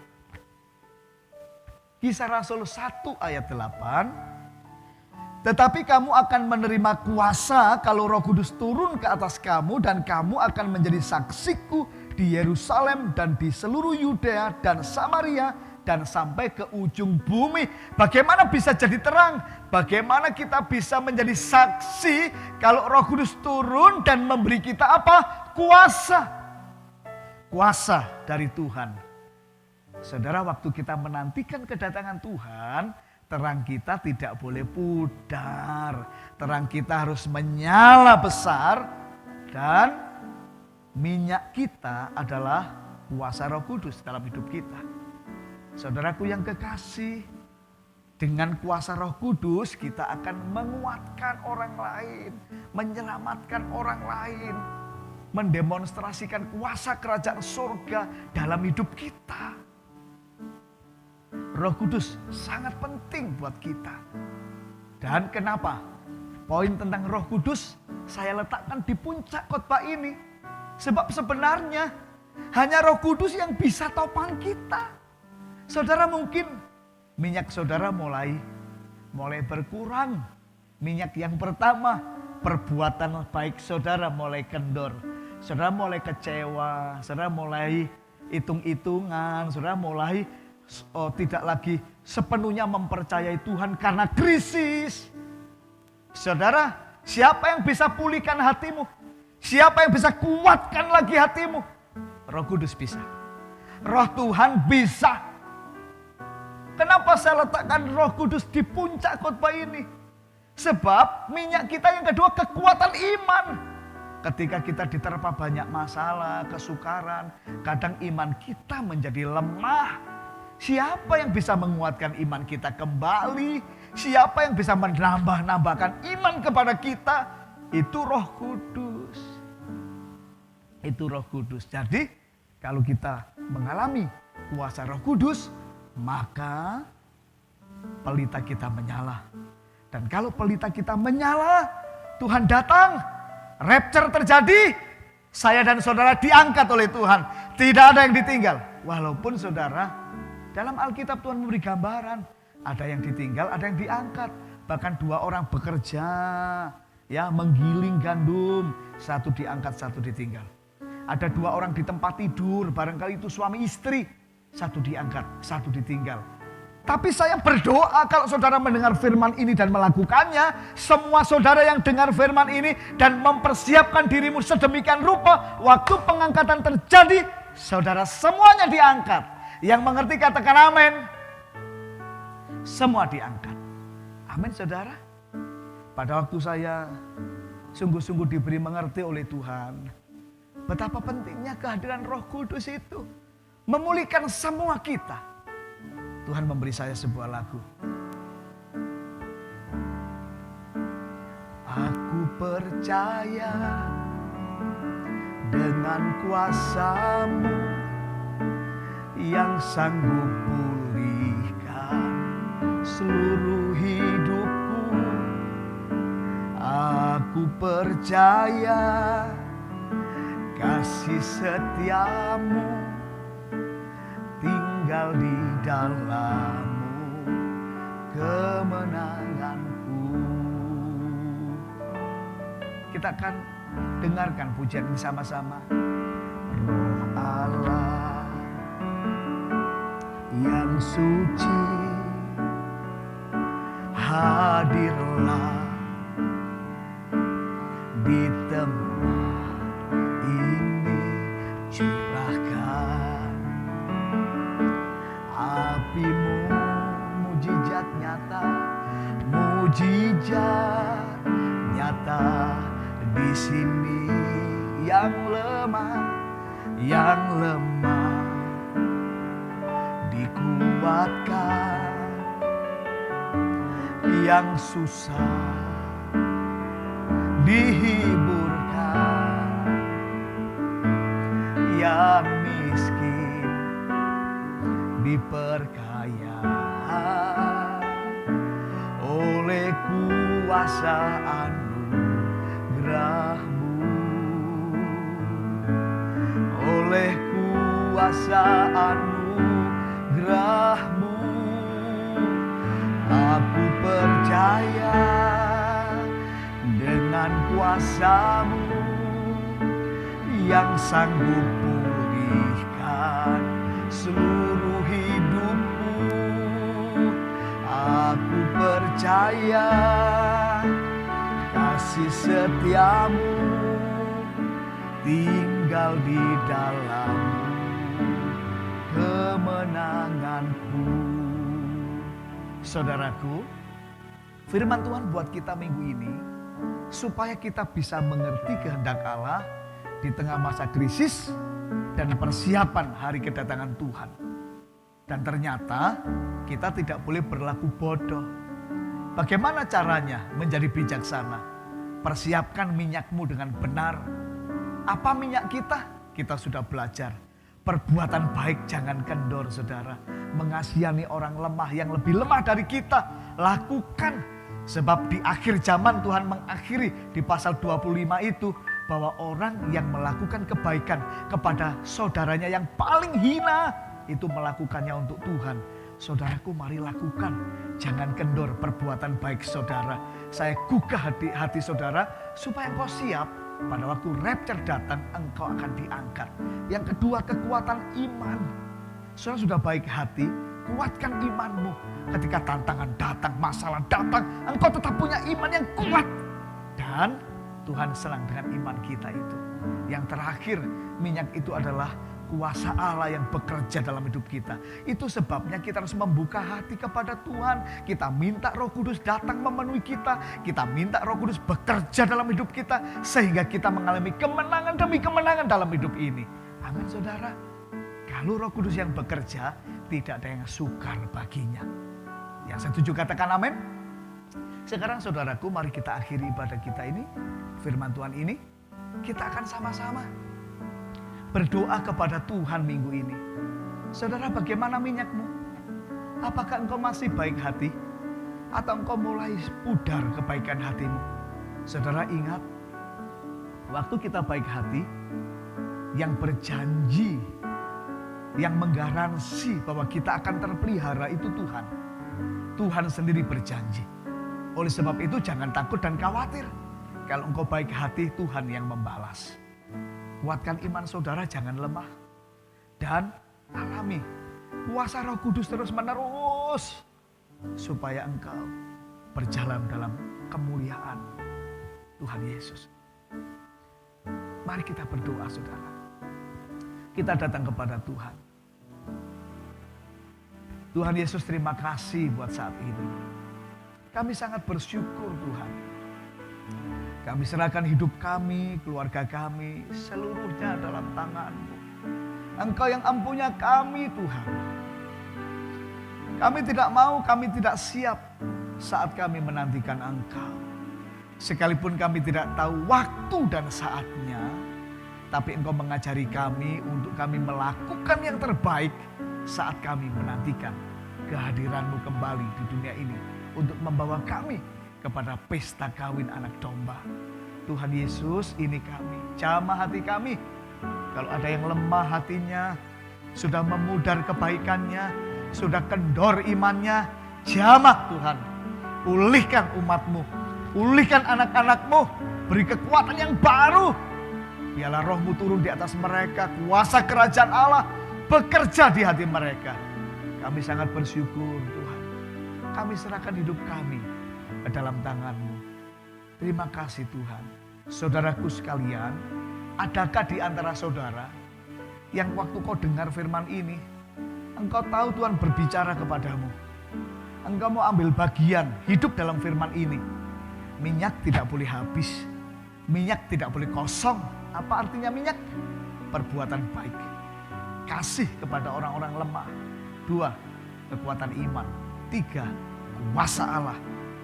S3: Kisah Rasul 1 ayat 8. Tetapi kamu akan menerima kuasa kalau Roh Kudus turun ke atas kamu dan kamu akan menjadi saksiku di Yerusalem dan di seluruh Yudea dan Samaria dan sampai ke ujung bumi. Bagaimana bisa jadi terang? Bagaimana kita bisa menjadi saksi kalau Roh Kudus turun dan memberi kita apa? Kuasa. Kuasa dari Tuhan. Saudara, waktu kita menantikan kedatangan Tuhan, terang kita tidak boleh pudar. Terang kita harus menyala besar dan minyak kita adalah kuasa Roh Kudus dalam hidup kita. Saudaraku yang kekasih, dengan kuasa Roh Kudus kita akan menguatkan orang lain, menyelamatkan orang lain, mendemonstrasikan kuasa kerajaan surga dalam hidup kita. Roh Kudus sangat penting buat kita. Dan kenapa? Poin tentang Roh Kudus saya letakkan di puncak khotbah ini. Sebab sebenarnya hanya Roh Kudus yang bisa topang kita. Saudara, mungkin minyak saudara mulai berkurang. Minyak yang pertama, perbuatan baik saudara mulai kendor. Saudara mulai kecewa, saudara mulai hitung-hitungan, saudara mulai tidak lagi sepenuhnya mempercayai Tuhan karena krisis. Saudara, siapa yang bisa pulihkan hatimu? Siapa yang bisa kuatkan lagi hatimu? Roh Kudus bisa. Roh Tuhan bisa. Kenapa saya letakkan Roh Kudus di puncak khotbah ini? Sebab minyak kita yang kedua kekuatan iman. Ketika kita diterpa banyak masalah, kesukaran, kadang iman kita menjadi lemah. Siapa yang bisa menguatkan iman kita kembali? Siapa yang bisa menambahkan iman kepada kita? Itu Roh Kudus. Itu Roh Kudus. Jadi kalau kita mengalami kuasa Roh Kudus, maka pelita kita menyala. Dan kalau pelita kita menyala, Tuhan datang, rapture terjadi, saya dan saudara diangkat oleh Tuhan. Tidak ada yang ditinggal. Walaupun saudara, dalam Alkitab Tuhan memberi gambaran, ada yang ditinggal, ada yang diangkat. Bahkan 2 orang bekerja, ya, menggiling gandum, satu diangkat, satu ditinggal. Ada 2 orang di tempat tidur, barangkali itu suami istri, satu diangkat, satu ditinggal. Tapi saya berdoa kalau saudara mendengar firman ini dan melakukannya, semua saudara yang dengar firman ini dan mempersiapkan dirimu sedemikian rupa, waktu pengangkatan terjadi, saudara semuanya diangkat. Yang mengerti katakan amin. Semua diangkat. Amin saudara. Pada waktu saya sungguh-sungguh diberi mengerti oleh Tuhan, betapa pentingnya kehadiran Roh Kudus itu. Memulihkan semua kita. Tuhan memberi saya sebuah lagu. Aku percaya dengan kuasa-Mu yang sanggup pulihkan seluruh hidupku. Aku percaya kasih setiamu tinggal di dalammu, kemenanganku. Kita akan dengarkan pujian ini sama-sama. Roh Allah yang suci, hadirlah di tempat ini, curahkan api-Mu, mujizat nyata, mujizat nyata di sini. Yang lemah dikuatkan, yang susah dihiburkan, yang miskin diperkaya oleh kuasa anugerah-Mu, oleh kuasa anugerah-Mu. kuasa-Mu yang sanggup pulihkan seluruh hidupmu. Aku percaya kasih setia-Mu tinggal di dalam-Mu, kemenanganku. Saudaraku, firman Tuhan buat kita minggu ini supaya kita bisa mengerti kehendak Allah di tengah masa krisis dan persiapan hari kedatangan Tuhan. Dan ternyata kita tidak boleh berlaku bodoh. Bagaimana caranya menjadi bijaksana? Persiapkan minyakmu dengan benar. Apa minyak kita? Kita sudah belajar. Perbuatan baik jangan kendor, saudara. Mengasihani orang lemah yang lebih lemah dari kita. Lakukan. Sebab di akhir zaman Tuhan mengakhiri di pasal 25 itu. Bahwa orang yang melakukan kebaikan kepada saudaranya yang paling hina. Itu melakukannya untuk Tuhan. Saudaraku, mari lakukan. Jangan kendor perbuatan baik saudara. Saya gugah hati saudara supaya engkau siap. Pada waktu rapture datang, engkau akan diangkat. Yang kedua, kekuatan iman. Saudara sudah baik hati, kuatkan imanmu. Ketika tantangan datang, masalah datang, engkau tetap punya iman yang kuat. Dan Tuhan senang dengan iman kita itu. Yang terakhir, minyak itu adalah kuasa Allah yang bekerja dalam hidup kita. Itu sebabnya kita harus membuka hati kepada Tuhan. Kita minta Roh Kudus datang memenuhi kita. Kita minta Roh Kudus bekerja dalam hidup kita. Sehingga kita mengalami kemenangan demi kemenangan dalam hidup ini. Amin, saudara. Kalau Roh Kudus yang bekerja, tidak ada yang sukar baginya. Yang setuju katakan amin. Sekarang saudaraku, mari kita akhiri ibadah kita ini. Firman Tuhan ini, kita akan sama-sama berdoa kepada Tuhan minggu ini. Saudara, bagaimana minyakmu? Apakah engkau masih baik hati? Atau engkau mulai pudar kebaikan hatimu? Saudara ingat, waktu kita baik hati, yang berjanji, yang menggaransi bahwa kita akan terpelihara itu Tuhan. Tuhan sendiri berjanji. Oleh sebab itu jangan takut dan khawatir. Kalau engkau baik hati, Tuhan yang membalas. Kuatkan iman saudara, jangan lemah. Dan alami kuasa Roh Kudus terus menerus. Supaya engkau berjalan dalam kemuliaan Tuhan Yesus. Mari kita berdoa, saudara. Kita datang kepada Tuhan. Tuhan Yesus, terima kasih buat saat ini. Kami sangat bersyukur, Tuhan. Kami serahkan hidup kami, keluarga kami, seluruhnya dalam tangan-Mu. Engkau yang ampunya kami, Tuhan. Kami tidak mau, kami tidak siap saat kami menantikan Engkau. Sekalipun kami tidak tahu waktu dan saatnya, tapi Engkau mengajari kami untuk kami melakukan yang terbaik saat kami menantikan kehadiran-Mu kembali di dunia ini untuk membawa kami kepada pesta kawin anak domba. Tuhan Yesus, ini kami, jamah hati kami. Kalau ada yang lemah hatinya, sudah memudar kebaikannya, sudah kendor imannya, jamah Tuhan. Pulihkan umat-Mu, pulihkan anak-anak-Mu, beri kekuatan yang baru. Biarlah Roh-Mu turun di atas mereka, kuasa kerajaan Allah bekerja di hati mereka. Kami sangat bersyukur Tuhan. Kami serahkan hidup kami ke dalam tangan-Mu. Terima kasih Tuhan. Saudaraku sekalian, adakah di antara saudara yang waktu kau dengar firman ini, engkau tahu Tuhan berbicara kepadamu. Engkau mau ambil bagian hidup dalam firman ini. Minyak tidak boleh habis. Minyak tidak boleh kosong. Apa artinya minyak? Perbuatan baik. Kasih kepada orang-orang lemah. 2, kekuatan iman. 3, kuasa Allah.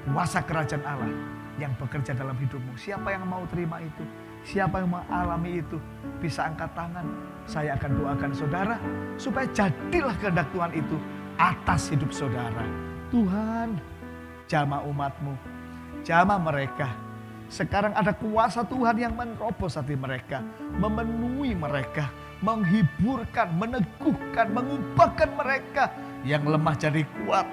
S3: Kuasa kerajaan Allah yang bekerja dalam hidupmu. Siapa yang mau terima itu? Siapa yang mengalami itu? Bisa angkat tangan. Saya akan doakan saudara supaya jadilah kehendak Tuhan itu atas hidup saudara. Tuhan, jamah umat-Mu, jamah mereka. Sekarang ada kuasa Tuhan yang menerobos hati mereka, memenuhi mereka, menghiburkan, meneguhkan, mengubahkan mereka. Yang lemah jadi kuat,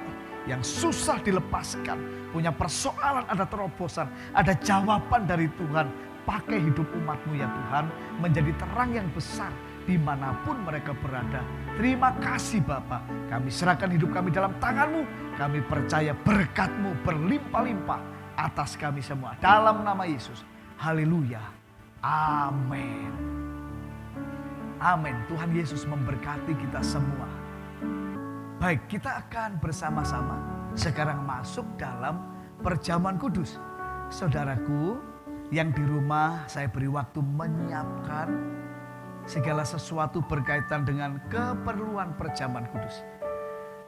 S3: yang susah dilepaskan, punya persoalan, ada terobosan, ada jawaban dari Tuhan. Pakai hidup umat-Mu ya Tuhan, menjadi terang yang besar dimanapun mereka berada. Terima kasih Bapa, kami serahkan hidup kami dalam tangan-Mu. Kami percaya berkat-Mu berlimpah-limpah atas kami semua. Dalam nama Yesus, haleluya, amin. Amin. Tuhan Yesus memberkati kita semua. Baik, kita akan bersama-sama sekarang masuk dalam perjamuan kudus. Saudaraku yang di rumah, saya beri waktu menyiapkan segala sesuatu berkaitan dengan keperluan perjamuan kudus.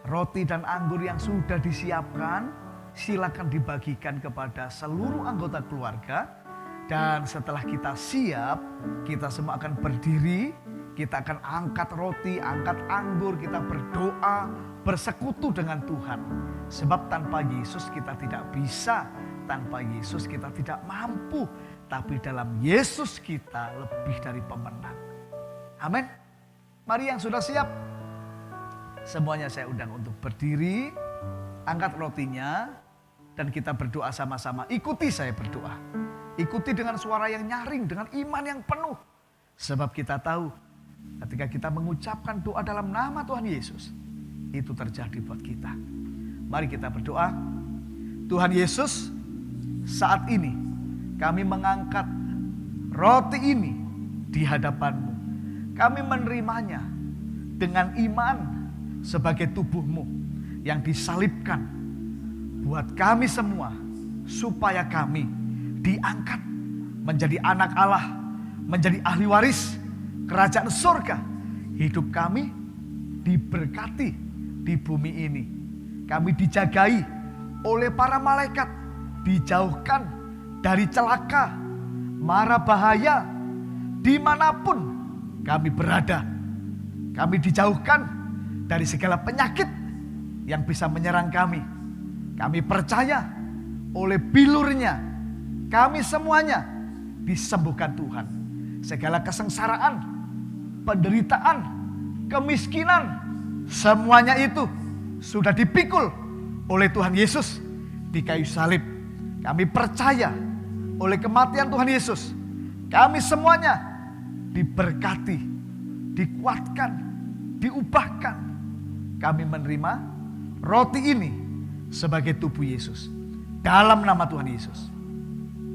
S3: Roti dan anggur yang sudah disiapkan, silakan dibagikan kepada seluruh anggota keluarga. Dan setelah kita siap, kita semua akan berdiri, kita akan angkat roti, angkat anggur, kita berdoa, bersekutu dengan Tuhan. Sebab tanpa Yesus kita tidak bisa, tanpa Yesus kita tidak mampu. Tapi dalam Yesus kita lebih dari pemenang. Amin. Mari yang sudah siap, semuanya saya undang untuk berdiri, angkat rotinya, dan kita berdoa sama-sama. Ikuti saya berdoa. Ikuti dengan suara yang nyaring, dengan iman yang penuh. Sebab kita tahu ketika kita mengucapkan doa dalam nama Tuhan Yesus, itu terjadi buat kita. Mari kita berdoa. Tuhan Yesus, saat ini kami mengangkat roti ini di hadapan-Mu. Kami menerimanya dengan iman sebagai tubuh-Mu yang disalibkan buat kami semua, supaya kami diangkat menjadi anak Allah, menjadi ahli waris kerajaan surga. Hidup kami diberkati di bumi ini. Kami dijagai oleh para malaikat, dijauhkan dari celaka, mara bahaya, dimanapun kami berada. Kami dijauhkan dari segala penyakit yang bisa menyerang kami. Kami percaya oleh bilurnya, kami semuanya disembuhkan Tuhan. Segala kesengsaraan, penderitaan, kemiskinan, semuanya itu sudah dipikul oleh Tuhan Yesus di kayu salib. Kami percaya oleh kematian Tuhan Yesus, kami semuanya diberkati, dikuatkan, diubahkan. Kami menerima roti ini sebagai tubuh Yesus. Dalam nama Tuhan Yesus,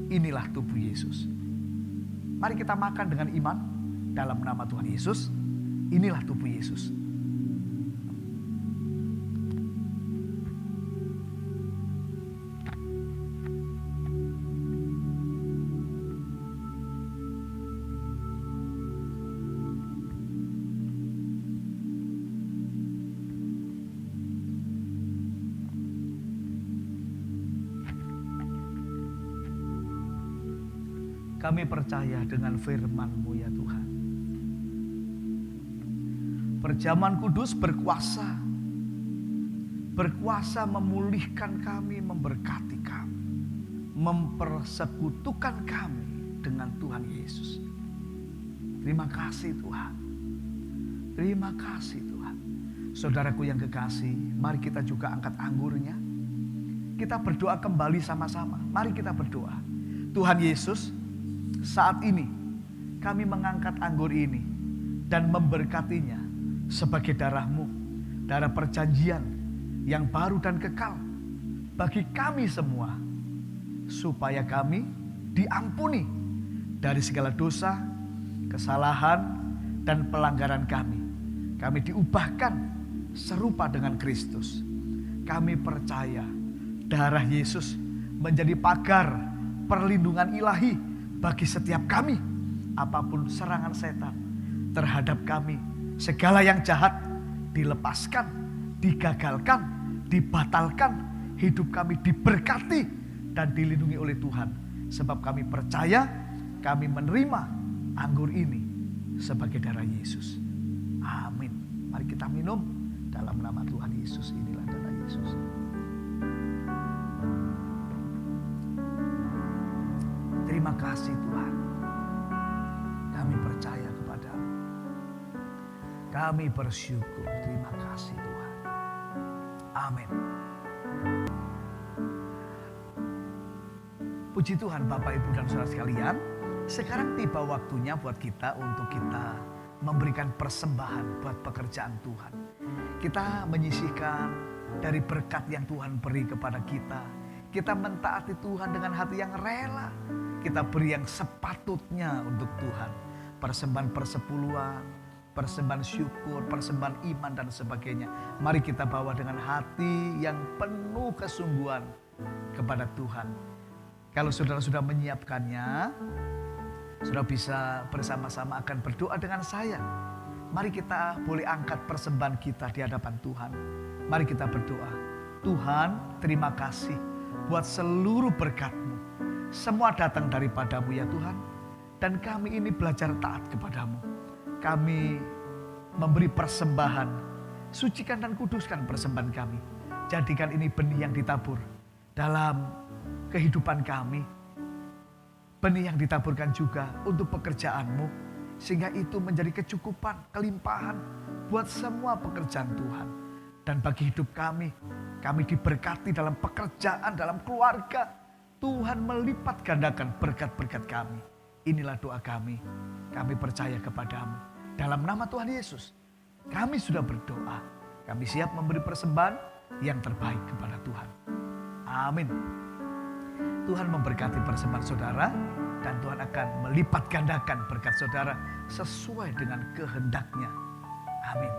S3: inilah tubuh Yesus. Mari kita makan dengan iman. Dalam nama Tuhan Yesus, inilah tubuh Yesus. Kami percaya dengan firman-Mu ya Tuhan. Perjamuan kudus berkuasa. Berkuasa memulihkan kami, memberkati kami. Mempersekutukan kami dengan Tuhan Yesus. Terima kasih Tuhan. Terima kasih Tuhan. Saudaraku yang kekasih, mari kita juga angkat anggurnya. Kita berdoa kembali sama-sama. Mari kita berdoa. Tuhan Yesus, saat ini kami mengangkat anggur ini dan memberkatinya sebagai darah-Mu, darah perjanjian yang baru dan kekal bagi kami semua, supaya kami diampuni dari segala dosa, kesalahan, dan pelanggaran kami. Kami diubahkan serupa dengan Kristus. Kami percaya darah Yesus menjadi pagar perlindungan ilahi bagi setiap kami. Apapun serangan setan terhadap kami, segala yang jahat dilepaskan, digagalkan, dibatalkan. Hidup kami diberkati dan dilindungi oleh Tuhan. Sebab kami percaya, kami menerima anggur ini sebagai darah Yesus. Amin. Mari kita minum dalam nama Tuhan Yesus. Inilah darah Yesus. Terima kasih Tuhan. Kami percaya kepada-Mu. Kami bersyukur. Terima kasih Tuhan. Amin. Puji Tuhan Bapak, Ibu, dan Saudara sekalian. Sekarang tiba waktunya buat kita untuk kita memberikan persembahan buat pekerjaan Tuhan. Kita menyisihkan dari berkat yang Tuhan beri kepada kita. Kita mentaati Tuhan dengan hati yang rela. Kita beri yang sepatutnya untuk Tuhan. Persembahan persepuluhan, persembahan syukur, persembahan iman, dan sebagainya. Mari kita bawa dengan hati yang penuh kesungguhan kepada Tuhan. Kalau saudara sudah menyiapkannya, saudara bisa bersama-sama akan berdoa dengan saya. Mari kita boleh angkat persembahan kita di hadapan Tuhan. Mari kita berdoa. Tuhan, terima kasih buat seluruh berkat-Mu. Semua datang daripadamu ya Tuhan. Dan kami ini belajar taat kepadamu. Kami memberi persembahan. Sucikan dan kuduskan persembahan kami. Jadikan ini benih yang ditabur dalam kehidupan kami. Benih yang ditaburkan juga untuk pekerjaan-Mu. Sehingga itu menjadi kecukupan, kelimpahan buat semua pekerjaan Tuhan. Dan bagi hidup kami diberkati dalam pekerjaan, dalam keluarga. Tuhan melipat gandakan berkat-berkat kami. Inilah doa kami. Kami percaya kepadamu. Dalam nama Tuhan Yesus, kami sudah berdoa. Kami siap memberi persembahan yang terbaik kepada Tuhan. Amin. Tuhan memberkati persembahan saudara. Dan Tuhan akan melipat gandakan berkat saudara sesuai dengan kehendak-Nya. Amin.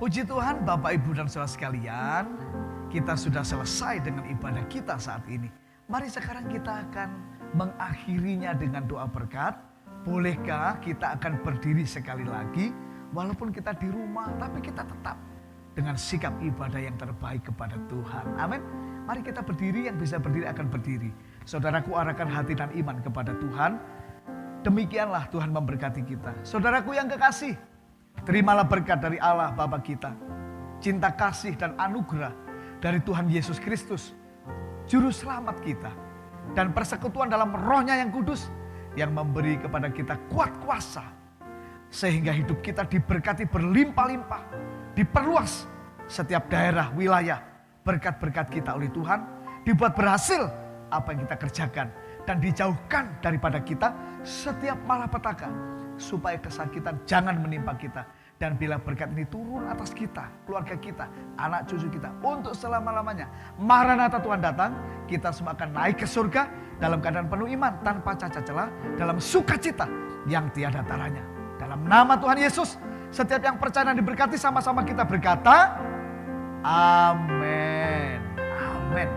S3: Puji Tuhan Bapak, Ibu, dan Saudara sekalian. Kita sudah selesai dengan ibadah kita saat ini. Mari sekarang kita akan mengakhirinya dengan doa berkat. Bolehkah kita akan berdiri sekali lagi. Walaupun kita di rumah, tapi kita tetap dengan sikap ibadah yang terbaik kepada Tuhan. Amin. Mari kita berdiri, yang bisa berdiri akan berdiri. Saudaraku, arahkan hati dan iman kepada Tuhan. Demikianlah Tuhan memberkati kita. Saudaraku yang kekasih, terimalah berkat dari Allah Bapa kita. Cinta kasih dan anugerah dari Tuhan Yesus Kristus, Juru Selamat kita. Dan persekutuan dalam Roh-Nya yang kudus, yang memberi kepada kita kuat kuasa. Sehingga hidup kita diberkati berlimpah-limpah. Diperluas setiap daerah, wilayah. Berkat-berkat kita oleh Tuhan dibuat berhasil apa yang kita kerjakan. Dan dijauhkan daripada kita setiap malapetaka. Supaya kesakitan jangan menimpa kita. Dan bila berkat ini turun atas kita, keluarga kita, anak cucu kita untuk selama-lamanya. Maranatha, Tuhan datang, kita semua akan naik ke surga dalam keadaan penuh iman, tanpa cacat celah, dalam sukacita yang tiada taranya. Dalam nama Tuhan Yesus, setiap yang percaya dan diberkati sama-sama kita berkata, amin. Amin.